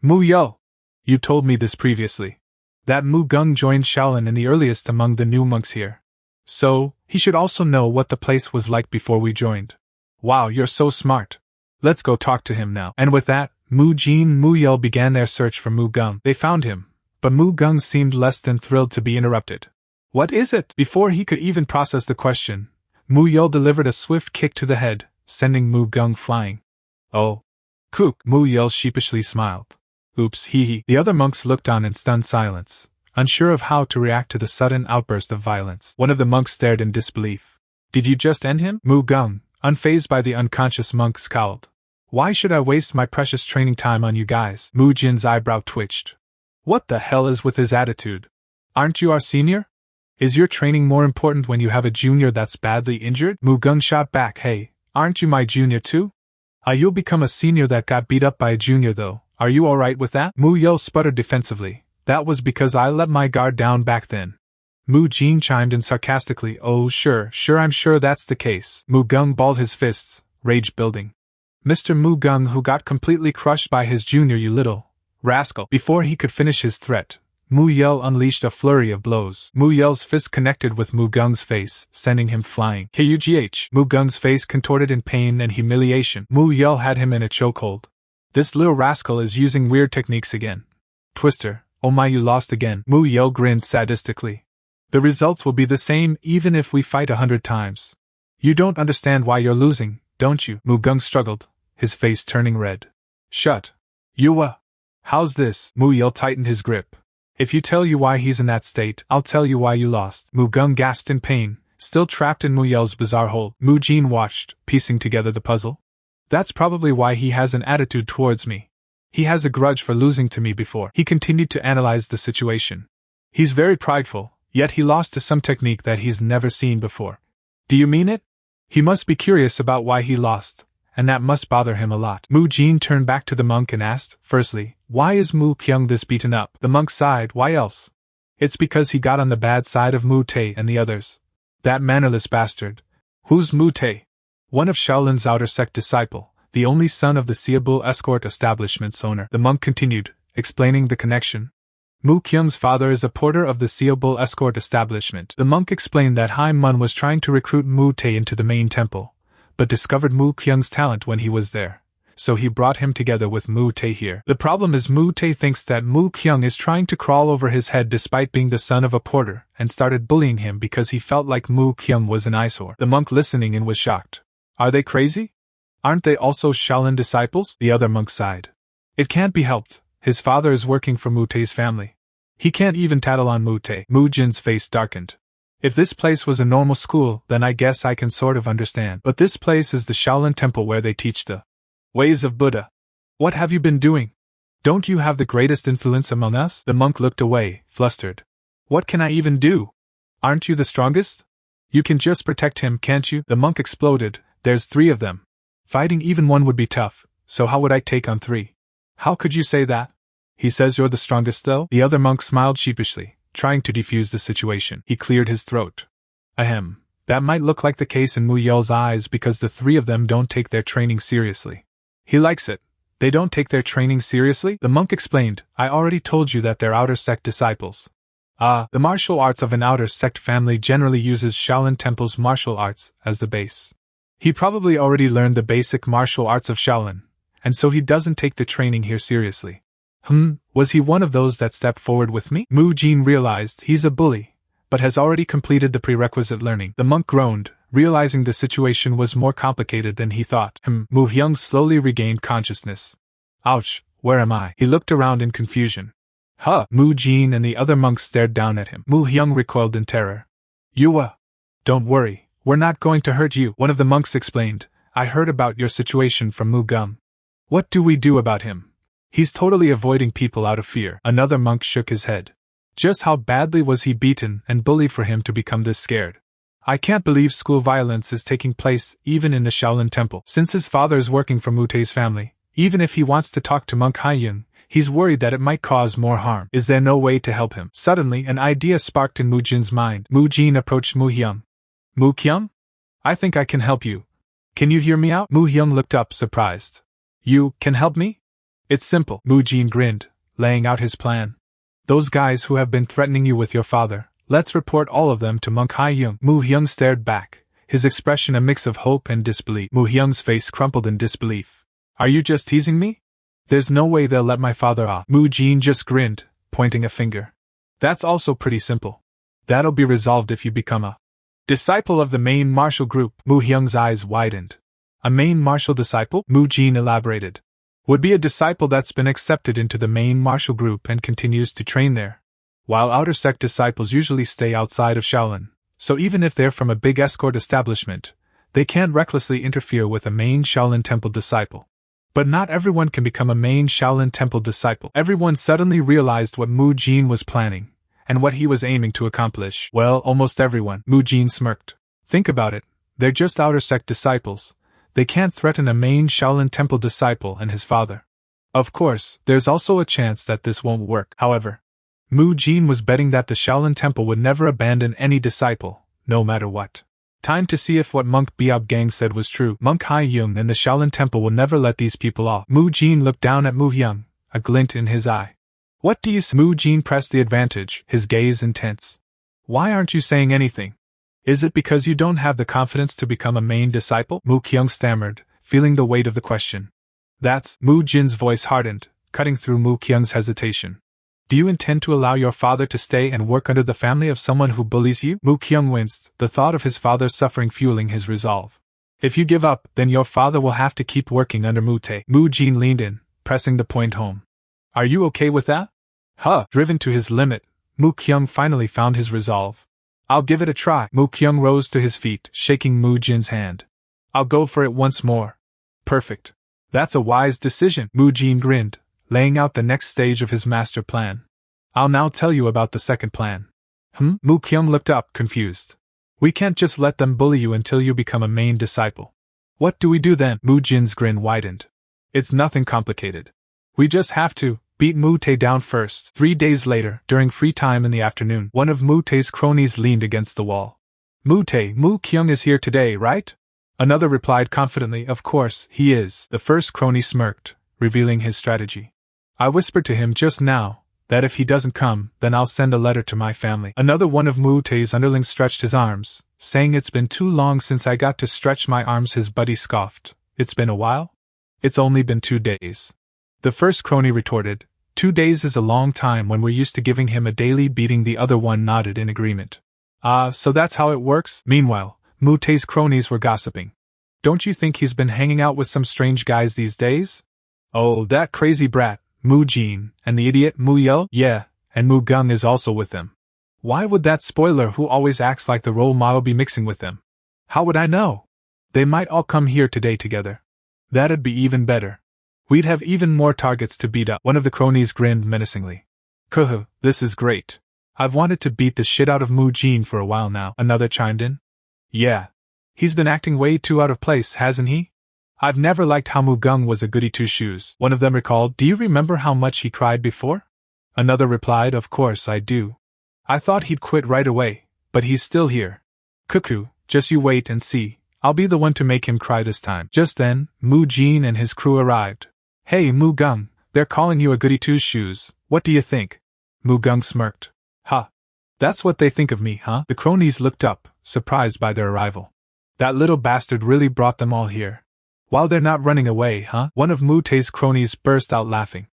Mu Yo! You told me this previously. That Mu Gung joined Shaolin in the earliest among the new monks here. So, he should also know what the place was like before we joined. Wow, you're so smart. Let's go talk to him now. And with that, Mu Jin and Mu Yel began their search for Mu Gung. They found him, but Mu Gung seemed less than thrilled to be interrupted. What is it? Before he could even process the question, Mu Yel delivered a swift kick to the head, sending Mu Gung flying. Oh. Kook! Mu Yel sheepishly smiled. Oops, hee hee. The other monks looked on in stunned silence, unsure of how to react to the sudden outburst of violence. One of the monks stared in disbelief. Did you just end him? Mu Gung, unfazed by the unconscious monk, scowled. Why should I waste my precious training time on you guys? Mu Jin's eyebrow twitched. What the hell is with his attitude? Aren't you our senior? Is your training more important when you have a junior that's badly injured? Mu Gung shot back. Hey, aren't you my junior too? You'll become a senior that got beat up by a junior though. Are you alright with that? Mu Yo sputtered defensively. That was because I let my guard down back then. Mu Jin chimed in sarcastically. Oh sure, I'm sure that's the case. Mu Gung balled his fists, rage building. Mr. Mu Gung, who got completely crushed by his junior, you little rascal. Before he could finish his threat, Mu Yel unleashed a flurry of blows. Mu Yel's fist connected with Mu Gung's face, sending him flying. Hugh! Mu Gung's face contorted in pain and humiliation. Mu Yel had him in a chokehold. This little rascal is using weird techniques again. Twister, oh my, you lost again. Mu Yel grinned sadistically. The results will be the same even if we fight 100 times. You don't understand why you're losing, don't you? Mu Gung struggled, his face turning red. Shut. You How's this? Mu Yel tightened his grip. If you tell you why he's in that state, I'll tell you why you lost. Mu Gung gasped in pain, still trapped in Mu Yel's bizarre hold. Mu Jin watched, piecing together the puzzle. That's probably why he has an attitude towards me. He has a grudge for losing to me before. He continued to analyze the situation. He's very prideful, yet he lost to some technique that he's never seen before. Do you mean it? He must be curious about why he lost, and that must bother him a lot. Mu Jin turned back to the monk and asked, firstly, why is Mu Kyung this beaten up? The monk sighed. Why else? It's because he got on the bad side of Mu Tae and the others. That mannerless bastard. Who's Mu Tae? One of Shaolin's outer sect disciple, the only son of the Seabul escort establishment's owner. The monk continued, explaining the connection. Mu Kyung's father is a porter of the Seabul escort establishment. The monk explained that Hai Mun was trying to recruit Mu Tae into the main temple, but discovered Mu Kyung's talent when he was there, so he brought him together with Mu Tae here. The problem is Mu Tae thinks that Mu Kyung is trying to crawl over his head despite being the son of a porter, and started bullying him because he felt like Mu Kyung was an eyesore. The monk listening in was shocked. Are they crazy? Aren't they also Shaolin disciples? The other monk sighed. It can't be helped. His father is working for Mu Tae's family. He can't even tattle on Mu Tae. Mu Jin's face darkened. If this place was a normal school, then I guess I can sort of understand. But this place is the Shaolin temple where they teach the ways of Buddha. What have you been doing? Don't you have the greatest influence among us? The monk looked away, flustered. What can I even do? Aren't you the strongest? You can just protect him, can't you? The monk exploded. There's 3 of them. Fighting even one would be tough, so how would I take on 3? How could you say that? He says you're the strongest though? The other monk smiled sheepishly, trying to defuse the situation. He cleared his throat. Ahem, that might look like the case in Mu Yel's eyes because the 3 of them don't take their training seriously. He likes it. They don't take their training seriously? The monk explained, I already told you that they're outer sect disciples. The martial arts of an outer sect family generally uses Shaolin Temple's martial arts as the base. He probably already learned the basic martial arts of Shaolin, and so he doesn't take the training here seriously. Was he one of those that stepped forward with me? Mu Jin realized he's a bully, but has already completed the prerequisite learning. The monk groaned, realizing the situation was more complicated than he thought. Mu Hyung slowly regained consciousness. Ouch, where am I? He looked around in confusion. Huh! Mu Jin and the other monks stared down at him. Mu Hyung recoiled in terror. Don't worry, we're not going to hurt you, one of the monks explained. I heard about your situation from Mu Gung. What do we do about him? He's totally avoiding people out of fear. Another monk shook his head. Just how badly was he beaten and bullied for him to become this scared? I can't believe school violence is taking place even in the Shaolin Temple. Since his father is working for Mu Tei's family, even if he wants to talk to Monk Haiyun, he's worried that it might cause more harm. Is there no way to help him? Suddenly, an idea sparked in Mu Jin's mind. Mu Jin approached Mu Hyung. Mu Kyung? I think I can help you. Can you hear me out? Mu Hyung looked up, surprised. You can help me? It's simple. Mu Jin grinned, laying out his plan. Those guys who have been threatening you with your father, let's report all of them to Monk Haiyun. Mu Hyung stared back, his expression a mix of hope and disbelief. Mu Hyung's face crumpled in disbelief. Are you just teasing me? There's no way they'll let my father off. Mu Jin just grinned, pointing a finger. That's also pretty simple. That'll be resolved if you become a disciple of the main martial group. Mu Hyung's eyes widened. A main martial disciple? Mu Jin elaborated. Would be a disciple that's been accepted into the main martial group and continues to train there. While outer sect disciples usually stay outside of Shaolin, so even if they're from a big escort establishment, they can't recklessly interfere with a main Shaolin Temple disciple. But not everyone can become a main Shaolin Temple disciple. Everyone suddenly realized what Mu Jin was planning, and what he was aiming to accomplish. Well, almost everyone. Mu Jin smirked. Think about it, they're just outer sect disciples. They can't threaten a main Shaolin Temple disciple and his father. Of course, there's also a chance that this won't work. However, Mu Jin was betting that the Shaolin Temple would never abandon any disciple, no matter what. Time to see if what Monk Biab Gang said was true. Monk Haiyun and the Shaolin Temple will never let these people off. Mu Jin looked down at Mu Hyung, a glint in his eye. What do you say? Mu Jin pressed the advantage, his gaze intense. Why aren't you saying anything? Is it because you don't have the confidence to become a main disciple? Mu Kyung stammered, feeling the weight of the question. That's. Mu Jin's voice hardened, cutting through Mu Kyung's hesitation. Do you intend to allow your father to stay and work under the family of someone who bullies you? Mu Kyung winced, the thought of his father's suffering fueling his resolve. If you give up, then your father will have to keep working under Mu Tei. Mu Jin leaned in, pressing the point home. Are you okay with that? Driven to his limit, Mu Kyung finally found his resolve. I'll give it a try. Mu Kyung rose to his feet, shaking Mu Jin's hand. I'll go for it once more. Perfect. That's a wise decision. Mu Jin grinned, laying out the next stage of his master plan. I'll now tell you about the second plan. Mu Kyung looked up, confused. We can't just let them bully you until you become a main disciple. What do we do then? Mu Jin's grin widened. It's nothing complicated. We just have to beat Mu Tei down first. 3 days later, during free time in the afternoon, one of Mu Tei's cronies leaned against the wall. Mu Kyung is here today, right? Another replied confidently, of course, he is. The first crony smirked, revealing his strategy. I whispered to him just now, that if he doesn't come, then I'll send a letter to my family. Another one of Mu Tei's underlings stretched his arms, saying it's been too long since I got to stretch my arms. His buddy scoffed. It's been a while? It's only been 2 days. The first crony retorted, 2 days is a long time when we're used to giving him a daily beating. The other one nodded in agreement. So that's how it works? Meanwhile, Mu Tei's cronies were gossiping. Don't you think he's been hanging out with some strange guys these days? Oh, that crazy brat, Mu Jin, and the idiot Mu Yo? Yeah, and Mu Gung is also with them. Why would that spoiler who always acts like the role model be mixing with them? How would I know? They might all come here today together. That'd be even better. We'd have even more targets to beat up. One of the cronies grinned menacingly. Kuhu, this is great. I've wanted to beat the shit out of Mu Jin for a while now. Another chimed in. Yeah. He's been acting way too out of place, hasn't he? I've never liked how Mu Gung was a goody two-shoes. One of them recalled, do you remember how much he cried before? Another replied, of course I do. I thought he'd quit right away, but he's still here. Cuckoo, just you wait and see. I'll be the one to make him cry this time. Just then, Mu Jin and his crew arrived. Hey Mu Gung, they're calling you a goody two-shoes. What do you think? Mu Gung smirked. That's what they think of me, huh? The cronies looked up, surprised by their arrival. That little bastard really brought them all here. While they're not running away, huh? One of Mu Tei's cronies burst out laughing.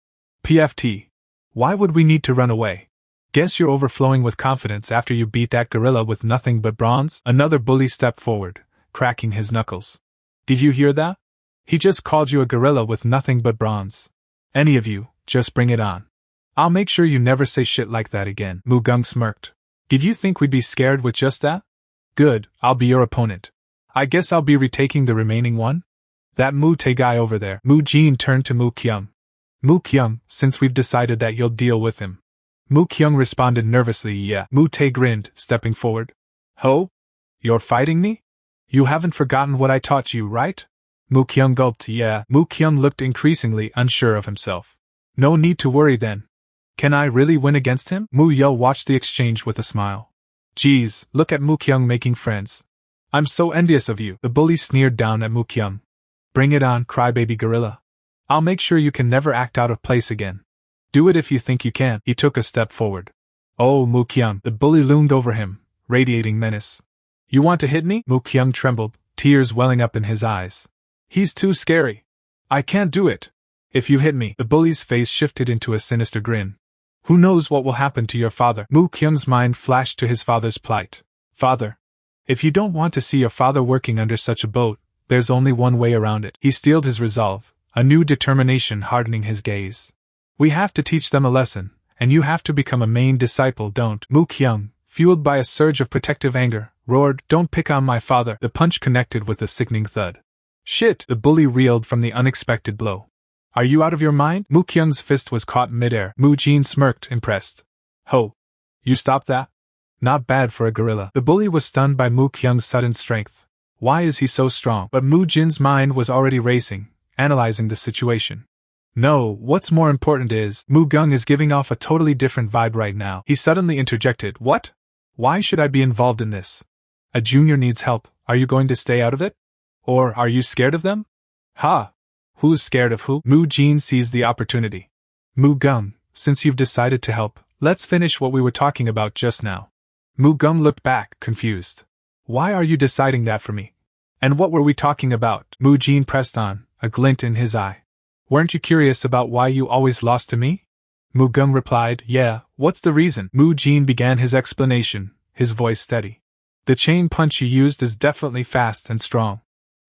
PFT. Why would we need to run away? Guess you're overflowing with confidence after you beat that gorilla with nothing but bronze? Another bully stepped forward, cracking his knuckles. Did you hear that? He just called you a gorilla with nothing but bronze. Any of you, just bring it on. I'll make sure you never say shit like that again. Mugung smirked. Did you think we'd be scared with just that? Good, I'll be your opponent. I guess I'll be retaking the remaining one? That Mu Tae guy over there. Mu Jin turned to Mu Kyung. Mu Kyung, since we've decided that you'll deal with him. Mu Kyung responded nervously, yeah. Mu Tae grinned, stepping forward. Ho? You're fighting me? You haven't forgotten what I taught you, right? Mu Kyung gulped, yeah. Mu Kyung looked increasingly unsure of himself. No need to worry then. Can I really win against him? Mu Yo watched the exchange with a smile. Geez, look at Mu Kyung making friends. I'm so envious of you. The bully sneered down at Mu Kyung. Bring it on, crybaby gorilla. I'll make sure you can never act out of place again. Do it if you think you can. He took a step forward. Oh, Mu Kyung. The bully loomed over him, radiating menace. You want to hit me? Mu Kyung trembled, tears welling up in his eyes. He's too scary. I can't do it. If you hit me, the bully's face shifted into a sinister grin. Who knows what will happen to your father? Mu Kyung's mind flashed to his father's plight. Father. If you don't want to see your father working under such a boat, there's only one way around it. He steeled his resolve, a new determination hardening his gaze. We have to teach them a lesson, and you have to become a main disciple, don't. Mu Kyung, fueled by a surge of protective anger, roared, Don't pick on my father. The punch connected with a sickening thud. Shit! The bully reeled from the unexpected blow. Are you out of your mind? Mu Kyung's fist was caught midair. Mu Jin smirked, impressed. Ho! You stopped that? Not bad for a gorilla. The bully was stunned by Mu Kyung's sudden strength. Why is he so strong? But Mu Jin's mind was already racing, analyzing the situation. No, what's more important is, Mu Gung is giving off a totally different vibe right now. He suddenly interjected, What? Why should I be involved in this? A junior needs help. Are you going to stay out of it? Or are you scared of them? Ha! Who's scared of who? Mu Jin seized the opportunity. Mu Gung, since you've decided to help, let's finish what we were talking about just now. Mu Gung looked back, confused. Why are you deciding that for me? And what were we talking about? Mu Jin pressed on, a glint in his eye. Weren't you curious about why you always lost to me? Mu Gung replied, Yeah, what's the reason? Mu Jin began his explanation, his voice steady. The chain punch you used is definitely fast and strong.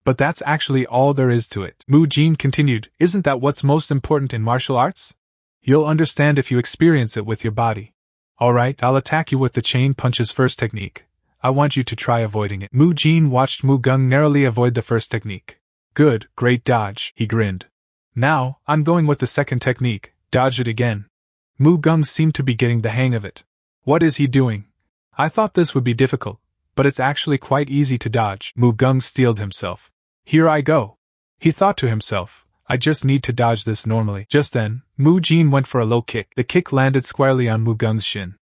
But that's actually all there is to it. Mu Jin continued, Isn't that what's most important in martial arts? You'll understand if you experience it with your body. Alright, I'll attack you with the chain punch's first technique. I want you to try avoiding it. Mu Jin watched Mu Gung narrowly avoid the first technique. Good, great dodge, he grinned. Now, I'm going with the second technique, dodge it again. Mu Gung seemed to be getting the hang of it. What is he doing? I thought this would be difficult, but it's actually quite easy to dodge. Mu Gung steeled himself. Here I go. He thought to himself, I just need to dodge this normally. Just then, Mu Jin went for a low kick. The kick landed squarely on Mu Gung's shin.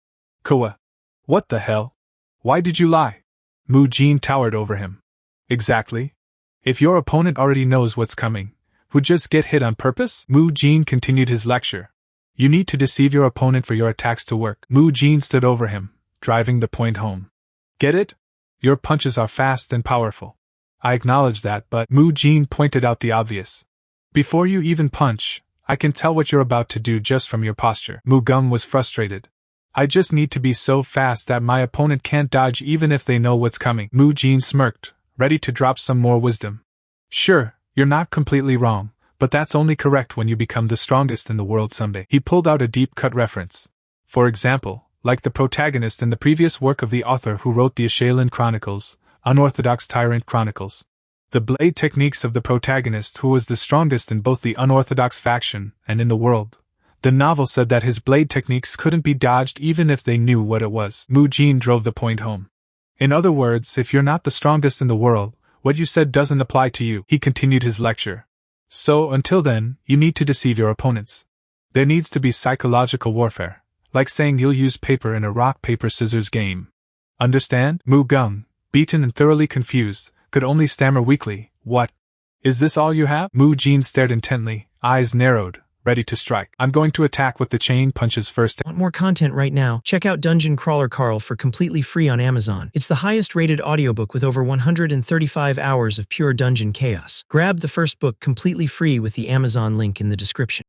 Koa. What the hell? Why did you lie? Mu Jin towered over him. Exactly. If your opponent already knows what's coming, would just get hit on purpose? Mu Jin continued his lecture. You need to deceive your opponent for your attacks to work. Mu Jin stood over him, driving the point home. Get it? Your punches are fast and powerful. I acknowledge that, but Mu Jin pointed out the obvious. Before you even punch, I can tell what you're about to do just from your posture. Mu Gung was frustrated. I just need to be so fast that my opponent can't dodge even if they know what's coming. Mu Jin smirked, ready to drop some more wisdom. Sure, you're not completely wrong, but that's only correct when you become the strongest in the world someday. He pulled out a deep-cut reference. For example, like the protagonist in the previous work of the author who wrote the Shaolin Chronicles, Unorthodox Tyrant Chronicles. The blade techniques of the protagonist who was the strongest in both the unorthodox faction and in the world. The novel said that his blade techniques couldn't be dodged even if they knew what it was. Mu Jin drove the point home. In other words, if you're not the strongest in the world, what you said doesn't apply to you. He continued his lecture. So, until then, you need to deceive your opponents. There needs to be psychological warfare, like saying you'll use paper in a rock-paper-scissors game. Understand? Mu Gung, beaten and thoroughly confused, could only stammer weakly, What? Is this all you have? Mu Jin stared intently, eyes narrowed, ready to strike. I'm going to attack with the chain punches first. Want more content right now? Check out Dungeon Crawler Carl for completely free on Amazon. It's the highest rated audiobook with over 135 hours of pure dungeon chaos. Grab the first book completely free with the Amazon link in the description.